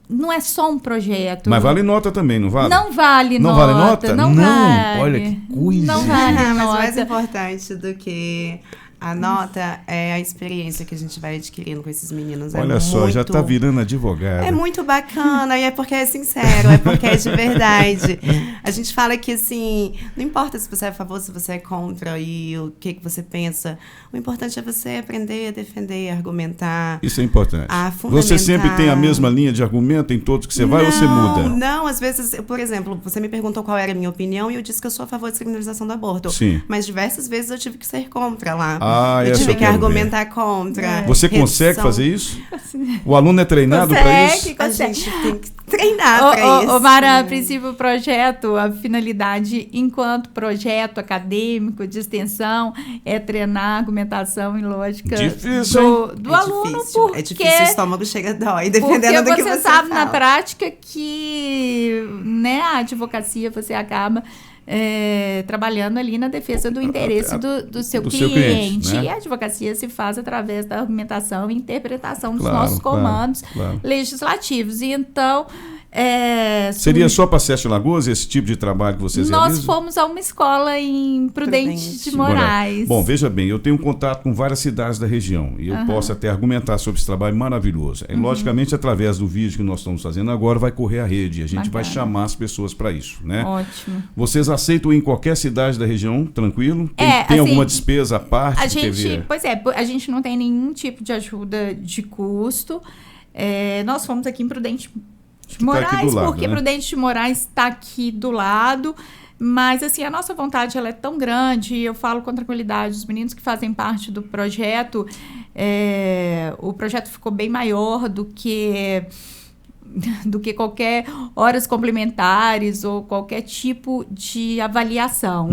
Não é só um projeto. Mas vale nota também, não vale? Não vale nota. Não vale nota? Não vale. Olha que coisa. Não vale nota. Mas mais importante do que a nota é a experiência que a gente vai adquirindo com esses meninos. Olha só, já está virando advogada. É muito bacana e é porque é sincero, é porque é de verdade. A gente fala que, assim, não importa se você é a favor, se você é contra e o que você pensa. O importante é você aprender a defender, a argumentar. Isso é importante. A fundamentar. Você sempre tem a mesma linha de argumento em todos que você vai ou você muda? Não, às vezes, por exemplo, você me perguntou qual era a minha opinião e eu disse que eu sou a favor da descriminalização do aborto. Sim. Mas diversas vezes eu tive que ser contra lá. Eu tive que argumentar contra. Você consegue fazer isso? O aluno é treinado para isso? A gente tem que treinar para isso. Mara, a princípio, o projeto, a finalidade enquanto projeto acadêmico de extensão é treinar a argumentação e lógica do aluno. É difícil, o estômago chega a dói, dependendo do que você sabe fala. Na prática que, né, a advocacia você acaba trabalhando ali na defesa do interesse do seu cliente. Né? E a advocacia se faz através da argumentação e interpretação dos nossos comandos legislativos. E então... Seria só para Sete Lagoas esse tipo de trabalho que vocês realizam? Nós fomos a uma escola em Prudente de Moraes. Bom, veja bem, eu tenho contato com várias cidades da região e eu posso até argumentar sobre esse trabalho maravilhoso. Logicamente, através do vídeo que nós estamos fazendo agora, vai correr a rede. A gente vai chamar as pessoas para isso, né? Ótimo. Vocês aceitam em qualquer cidade da região, tranquilo? Tem assim, alguma despesa à parte? A gente não tem nenhum tipo de ajuda de custo. Nós fomos aqui em Prudente de Moraes, porque Prudente de Moraes está aqui do lado, mas assim, a nossa vontade ela é tão grande, eu falo com tranquilidade, os meninos que fazem parte do projeto, o projeto ficou bem maior do que do que qualquer horas complementares ou qualquer tipo de avaliação,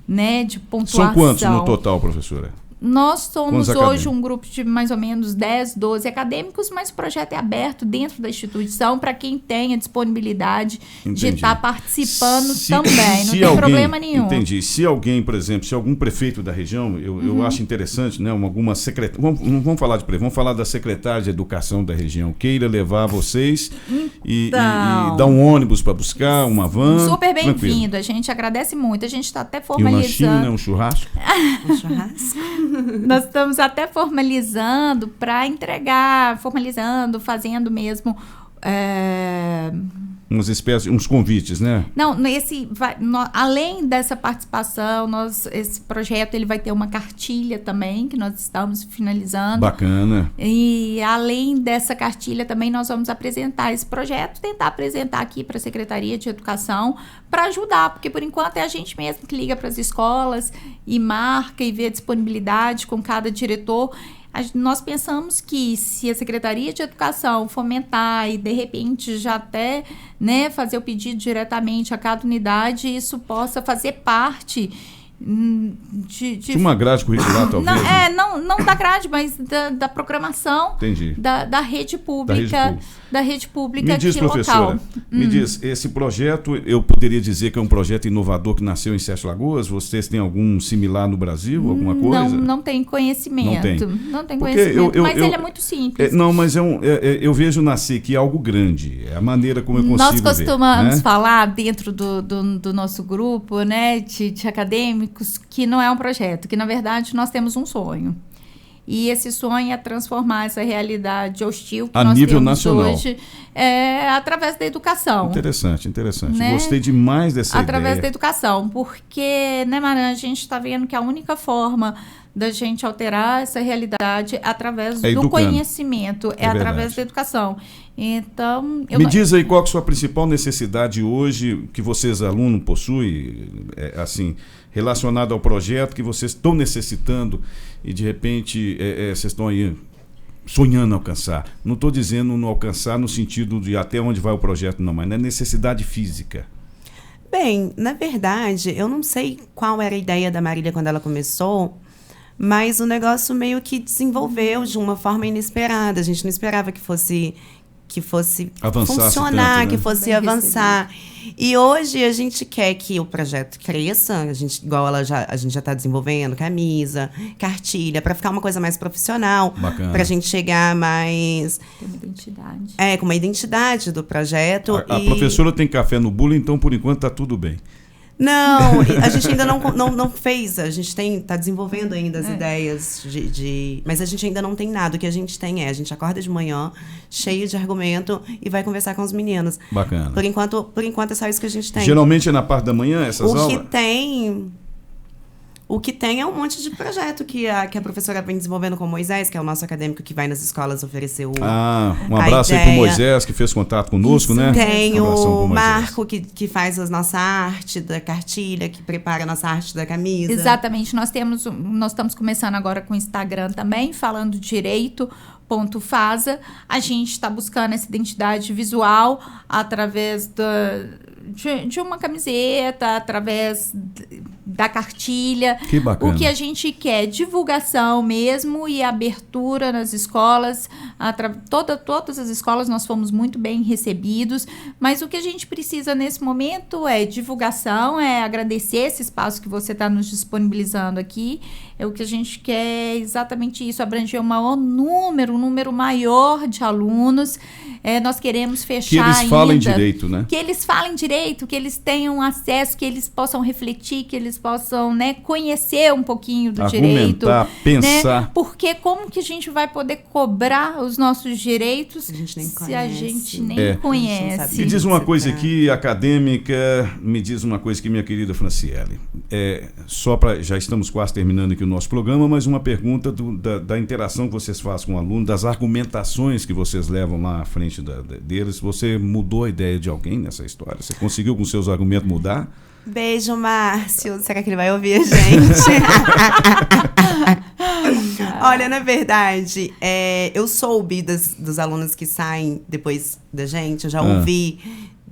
né, de pontuação. São quantos no total, professora? Nós somos hoje um grupo de mais ou menos 10, 12 acadêmicos, mas o projeto é aberto dentro da instituição para quem tenha disponibilidade de estar participando também. Não tem problema nenhum. Entendi. Se alguém, por exemplo, se algum prefeito da região, eu acho interessante, né, alguma secretária, não vamos falar de prefeito, vamos falar da secretária de educação da região, queira levar vocês e dar um ônibus para buscar, uma van. Super bem-vindo, a gente agradece muito. A gente está até formalizando. E um lanchinho, né, um churrasco? Um churrasco. Nós estamos até formalizando para entregar, fazendo mesmo umas espécies, uns convites, né? Não, além dessa participação, esse projeto ele vai ter uma cartilha também, que nós estamos finalizando. Bacana. E além dessa cartilha também nós vamos apresentar esse projeto, tentar apresentar aqui para a Secretaria de Educação para ajudar, porque por enquanto é a gente mesmo que liga para as escolas e marca e vê a disponibilidade com cada diretor. Nós pensamos que se a Secretaria de Educação fomentar e, de repente, já até, né, fazer o pedido diretamente a cada unidade, isso possa fazer parte de uma grade curricular, talvez. Não da grade, mas da programação. Entendi. Da rede pública. Da rede pública me diz, aqui professora, local. Me diz, esse projeto, eu poderia dizer que é um projeto inovador que nasceu em Sete Lagoas? Vocês têm algum similar no Brasil, alguma coisa? Não tem conhecimento. Não tem porque conhecimento, mas ele é muito simples. Mas eu vejo nascer que é algo grande, é a maneira como eu consigo ver. Nós costumamos falar dentro do nosso grupo, né, de acadêmicos, que não é um projeto, que na verdade nós temos um sonho. E esse sonho é transformar essa realidade hostil que nós nível temos nacional. Hoje através da educação. Interessante. Né? Gostei demais dessa ideia. Através da educação, porque, né, Maran, a gente está vendo que a única forma da gente alterar essa realidade é através do conhecimento, através da educação. Então, me diz aí qual é a sua principal necessidade hoje que vocês, alunos, possuem, assim, relacionado ao projeto que vocês estão necessitando e, de repente, vocês estão aí sonhando alcançar. Não estou dizendo não alcançar no sentido de até onde vai o projeto, não, mas na necessidade física. Bem, na verdade, eu não sei qual era a ideia da Marília quando ela começou, mas o negócio meio que desenvolveu de uma forma inesperada. A gente não esperava que fosse funcionar, tanto, né? Que fosse avançar. E hoje a gente quer que o projeto cresça, a gente já está desenvolvendo camisa, cartilha, para ficar uma coisa mais profissional, para a gente chegar mais... Tem uma identidade. Com uma identidade do projeto. A professora tem café no bolo, então por enquanto está tudo bem. Não, a gente ainda não fez, a gente está desenvolvendo ainda as ideias mas a gente ainda não tem nada. O que a gente tem a gente acorda de manhã, cheio de argumento e vai conversar com os meninos. Bacana. Por enquanto é só isso que a gente tem. Geralmente é na parte da manhã essas aulas? O que tem é um monte de projeto que a professora vem desenvolvendo com o Moisés, que é o nosso acadêmico que vai nas escolas oferecer um abraço aí pro Moisés, que fez contato conosco, né? Tem o Marco, que faz a nossa arte da cartilha, que prepara a nossa arte da camisa. Exatamente. Nós estamos começando agora com o Instagram também, falando direito.fasa. A gente está buscando essa identidade visual através de uma camiseta, através da cartilha. Que bacana. O que a gente quer, divulgação mesmo e abertura nas escolas. Todas as escolas nós fomos muito bem recebidos, mas o que a gente precisa nesse momento é divulgação, é agradecer esse espaço que você está nos disponibilizando aqui. O que a gente quer é exatamente isso, abranger um número maior de alunos. Nós queremos fechar ainda. Que eles falem direito, né? Que eles falem direito, que eles tenham acesso, que eles possam refletir, que eles possam, né, conhecer um pouquinho do direito. Pensar. Né? Porque como que a gente vai poder cobrar os nossos direitos se a gente nem conhece? Me diz uma coisa aqui, acadêmica, me diz uma coisa aqui, minha querida Franciele. Já estamos quase terminando aqui o nosso programa, mas uma pergunta da interação que vocês fazem com o aluno, das argumentações que vocês levam lá à frente deles. Você mudou a ideia de alguém nessa história? Você conseguiu com seus argumentos mudar? Beijo, Márcio. Será que ele vai ouvir a gente? Olha, na verdade, eu soube dos alunos que saem depois da gente, eu já ouvi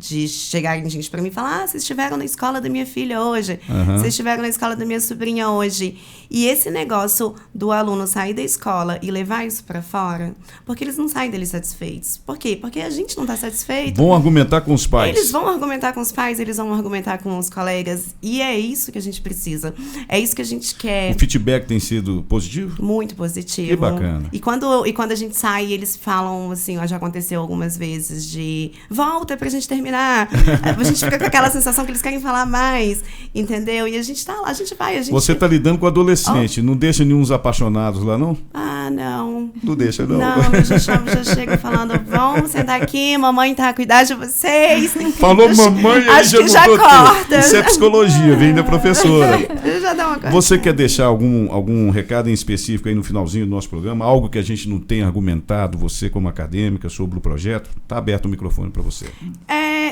de chegarem gente para mim e falar: vocês estiveram na escola da minha filha hoje, vocês estiveram na escola da minha sobrinha hoje. E esse negócio do aluno sair da escola e levar isso para fora, porque eles não saem dele satisfeitos. Por quê? Porque a gente não está satisfeito. Vão argumentar com os pais. Eles vão argumentar com os pais, eles vão argumentar com os colegas. E é isso que a gente precisa. É isso que a gente quer. O feedback tem sido positivo? Muito positivo. Que bacana. E quando a gente sai, eles falam assim, já aconteceu algumas vezes, de volta pra gente terminar. A gente fica com aquela sensação que eles querem falar mais, entendeu? E a gente tá lá, a gente vai. Você tá lidando com adolescente, não deixa nenhum apaixonados lá, não? Ah, não. Não deixa, não? Não, eu já chego falando: vamos sentar aqui, mamãe tá a cuidar de vocês. Falou mamãe, aí acho que já corta. Isso é psicologia, vem da professora. Já dá uma corta. Você quer deixar algum recado em específico aí no finalzinho do nosso programa? Algo que a gente não tenha argumentado, você como acadêmica, sobre o projeto? Tá aberto o microfone para você.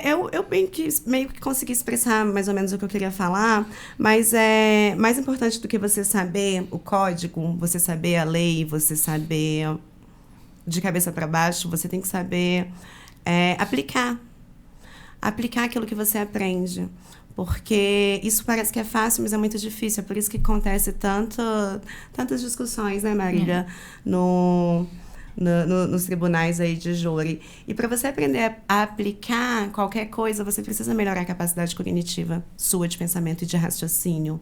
Eu meio que consegui expressar mais ou menos o que eu queria falar, mas mais importante do que você saber o código, você saber a lei, você saber de cabeça para baixo, você tem que saber aplicar aquilo que você aprende. Porque isso parece que é fácil, mas é muito difícil. É por isso que acontece tantas discussões, né, Marília, nos tribunais aí de júri. E para você aprender a aplicar qualquer coisa, você precisa melhorar a capacidade cognitiva sua de pensamento e de raciocínio.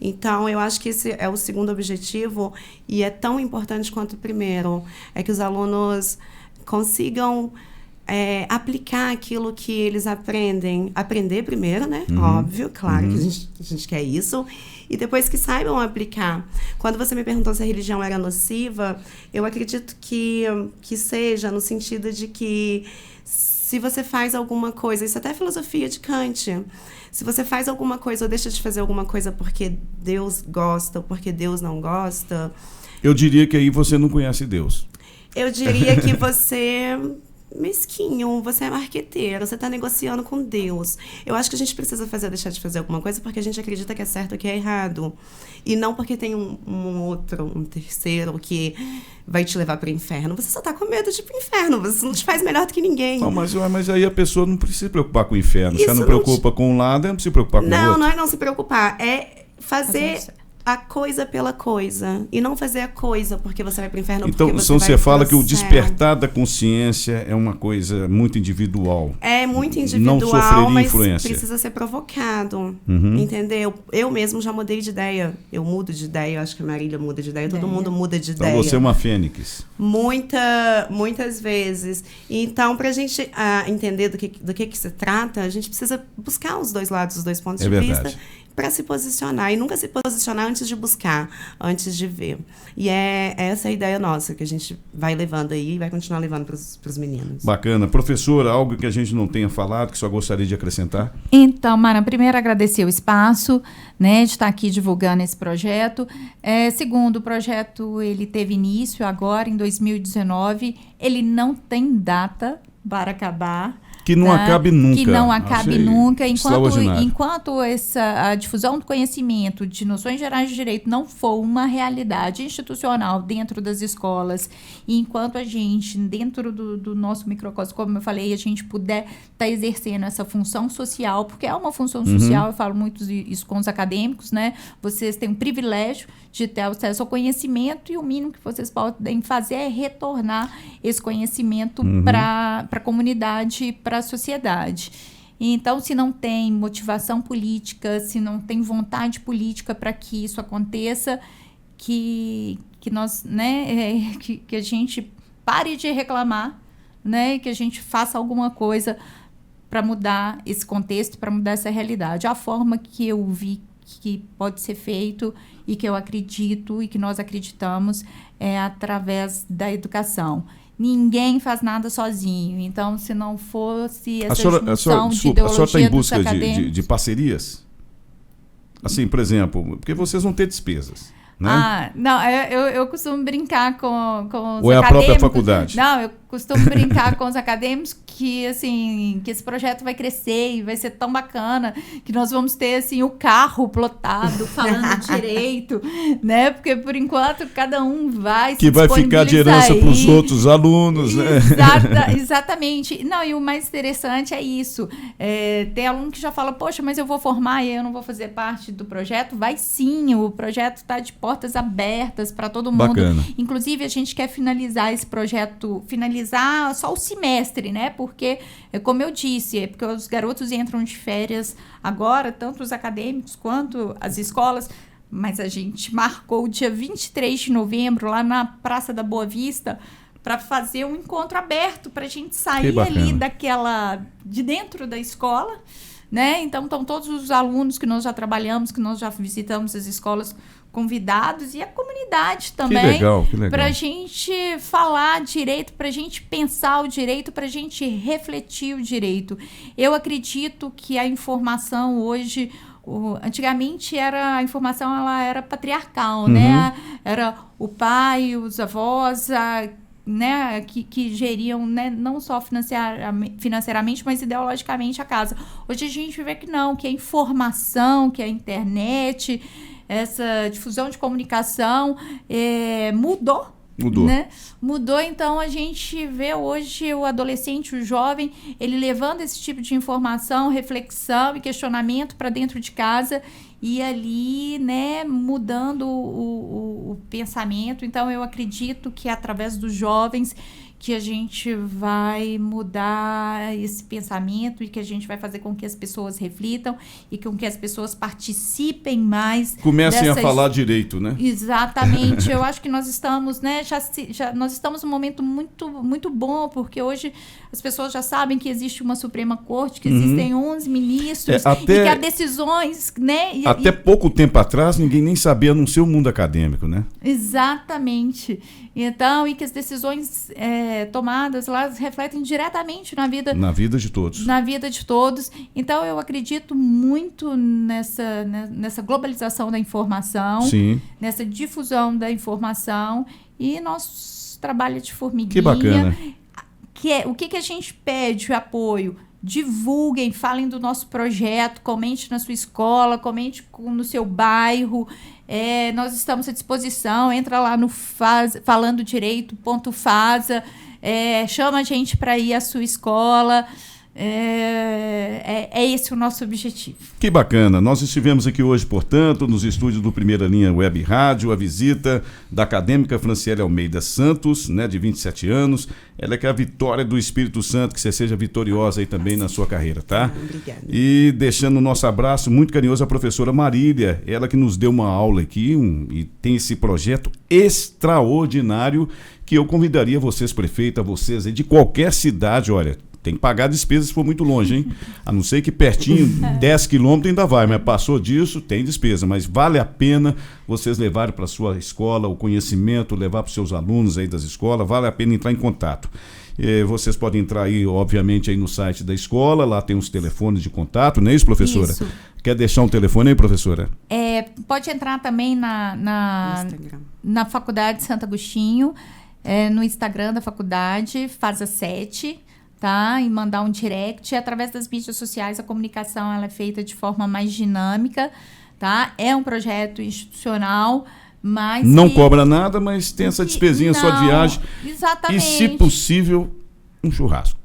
Então, eu acho que esse é o segundo objetivo, e é tão importante quanto o primeiro. É que os alunos consigam aplicar aquilo que eles aprendem. Aprender primeiro, né? Óbvio, claro que a gente quer isso. E depois que saibam aplicar. Quando você me perguntou se a religião era nociva, eu acredito que seja, no sentido de que se você faz alguma coisa, isso até é filosofia de Kant, se você faz alguma coisa ou deixa de fazer alguma coisa porque Deus gosta ou porque Deus não gosta... Eu diria que aí você não conhece Deus. Eu diria que você... mesquinho, você é marqueteiro, você está negociando com Deus. Eu acho que a gente precisa deixar de fazer alguma coisa porque a gente acredita que é certo ou que é errado. E não porque tem um terceiro que vai te levar para o inferno. Você só está com medo de ir para o inferno, você não te faz melhor do que ninguém. Não, mas aí a pessoa não precisa se preocupar com o inferno. Se ela não preocupa com um lado, ela não se preocupar com o outro. Não é não se preocupar, é fazer a coisa pela coisa. E não fazer a coisa porque você vai para o inferno. Então, você fala que o despertar da consciência é uma coisa muito individual. É muito individual, não sofreria mas influência. Precisa ser provocado. Entendeu? Eu mesmo já mudei de ideia. Eu mudo de ideia, eu acho que a Marília muda de ideia. Todo mundo muda de ideia. Então você é uma fênix. Muitas vezes. Então, para a gente entender do que se trata, a gente precisa buscar os dois lados, os dois pontos de vista, para se posicionar. E nunca se posicionar antes de buscar, antes de ver. E é essa a ideia nossa, que a gente vai levando aí e vai continuar levando para os meninos. Bacana. Professora, algo que a gente não tenha falado, que só gostaria de acrescentar? Então, Mara, primeiro agradecer o espaço, né, de estar aqui divulgando esse projeto. Segundo, o projeto ele teve início agora, em 2019. Ele não tem data para acabar. Que não acabe nunca. Que não acabe nunca. Enquanto a difusão do conhecimento de noções gerais de direito não for uma realidade institucional dentro das escolas, e enquanto a gente, dentro do nosso microcosmo, como eu falei, a gente puder estar exercendo essa função social, porque é uma função social, eu falo muito isso com os acadêmicos, né? Vocês têm o privilégio de ter acesso ao conhecimento, e o mínimo que vocês podem fazer é retornar esse conhecimento para a comunidade, para a sociedade. Então, se não tem motivação política, se não tem vontade política para que isso aconteça, que nós, né, que a gente pare de reclamar, né, que a gente faça alguma coisa para mudar esse contexto, para mudar essa realidade. A forma que eu vi que pode ser feito e que eu acredito e que nós acreditamos é através da educação. Ninguém faz nada sozinho. Então, se não fosse essa junção de ideologia, a senhora está em busca de parcerias? Assim, por exemplo, porque vocês vão ter despesas, né? Não, eu costumo brincar com os acadêmicos. Ou é a própria faculdade? Não, eu costumo brincar com os acadêmicos que, assim, que esse projeto vai crescer e vai ser tão bacana que nós vamos ter, assim, o carro plotado, falando direito, né? Porque, por enquanto, cada um vai se que vai ficar de herança para os outros alunos, né? Exatamente. Não, e o mais interessante é isso. Tem aluno que já fala, poxa, mas eu vou formar e eu não vou fazer parte do projeto. Vai sim, o projeto está de portas abertas para todo mundo. Bacana. Inclusive, a gente quer finalizar esse projeto, finalizar só o semestre, né? Porque, como eu disse, porque os garotos entram de férias agora, tanto os acadêmicos quanto as escolas, mas a gente marcou o dia 23 de novembro, lá na Praça da Boa Vista, para fazer um encontro aberto, para a gente sair ali de dentro da escola, né? Então, estão todos os alunos que nós já trabalhamos, que nós já visitamos as escolas, convidados, e a comunidade também. Que legal. Para a gente falar direito, para a gente pensar o direito, para a gente refletir o direito. Eu acredito que a informação hoje... Antigamente a informação ela era patriarcal, né? Era o pai, os avós, né? que geriam, né? Não só financeiramente, mas ideologicamente a casa. Hoje a gente vê que não, que a informação, que a internet, essa difusão de comunicação mudou. Né? Mudou, então a gente vê hoje o adolescente, o jovem, ele levando esse tipo de informação, reflexão e questionamento para dentro de casa e ali, né, mudando o pensamento. Então eu acredito que através dos jovens que a gente vai mudar esse pensamento e que a gente vai fazer com que as pessoas reflitam e com que as pessoas participem mais. Comecem a falar direito, né? Exatamente. Eu acho que nós estamos, né, nós estamos num momento muito, muito bom, porque hoje as pessoas já sabem que existe uma Suprema Corte, que existem 11 ministros e que há decisões, né? Até pouco tempo atrás, ninguém nem sabia, a não ser o mundo acadêmico, né? Exatamente. Então, e que as decisões tomadas lá refletem diretamente na vida de todos. Na vida de todos. Então, eu acredito muito nessa globalização da informação, sim, nessa difusão da informação e nosso trabalho de formiguinha. Que bacana. O que a gente pede? O apoio. Divulguem, falem do nosso projeto, comente na sua escola, comente no seu bairro. Nós estamos à disposição. Entra lá no Falando Direito.fasa, chama a gente para ir à sua escola. Esse o nosso objetivo. Que bacana. Nós estivemos aqui hoje, portanto, nos estúdios do Primeira Linha Web Rádio, a visita da acadêmica Franciele Almeida Santos, né, de 27 anos. Ela que é a vitória do Espírito Santo, que você seja vitoriosa aí também na sua carreira, tá? Obrigada. E deixando o nosso abraço muito carinhoso à professora Marília, ela que nos deu uma aula aqui e tem esse projeto extraordinário que eu convidaria vocês, prefeita, vocês aí de qualquer cidade, olha, tem que pagar despesas se for muito longe, hein? A não ser que pertinho, 10 quilômetros ainda vai, mas passou disso, tem despesa. Mas vale a pena vocês levarem para a sua escola o conhecimento, levar para os seus alunos aí das escolas, vale a pena entrar em contato. Vocês podem entrar aí, obviamente, aí no site da escola, lá tem os telefones de contato, não é isso, professora? Isso. Quer deixar um telefone aí, professora? Pode entrar também na Faculdade Santo Agostinho, no Instagram da faculdade, Fasa 7, tá? E mandar um direct. Através das mídias sociais, a comunicação ela é feita de forma mais dinâmica, tá? É um projeto institucional, mas... Não cobra nada, mas tem essa despesinha só de viagem. Exatamente. E, se possível, um churrasco.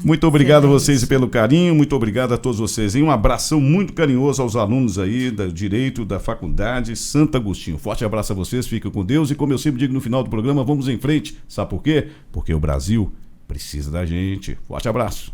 Muito obrigado a vocês pelo carinho, muito obrigado a todos vocês. Um abração muito carinhoso aos alunos aí do Direito da Faculdade Santo Agostinho. Forte abraço a vocês, fiquem com Deus e, como eu sempre digo no final do programa, vamos em frente. Sabe por quê? Porque o Brasil precisa da gente. Forte abraço.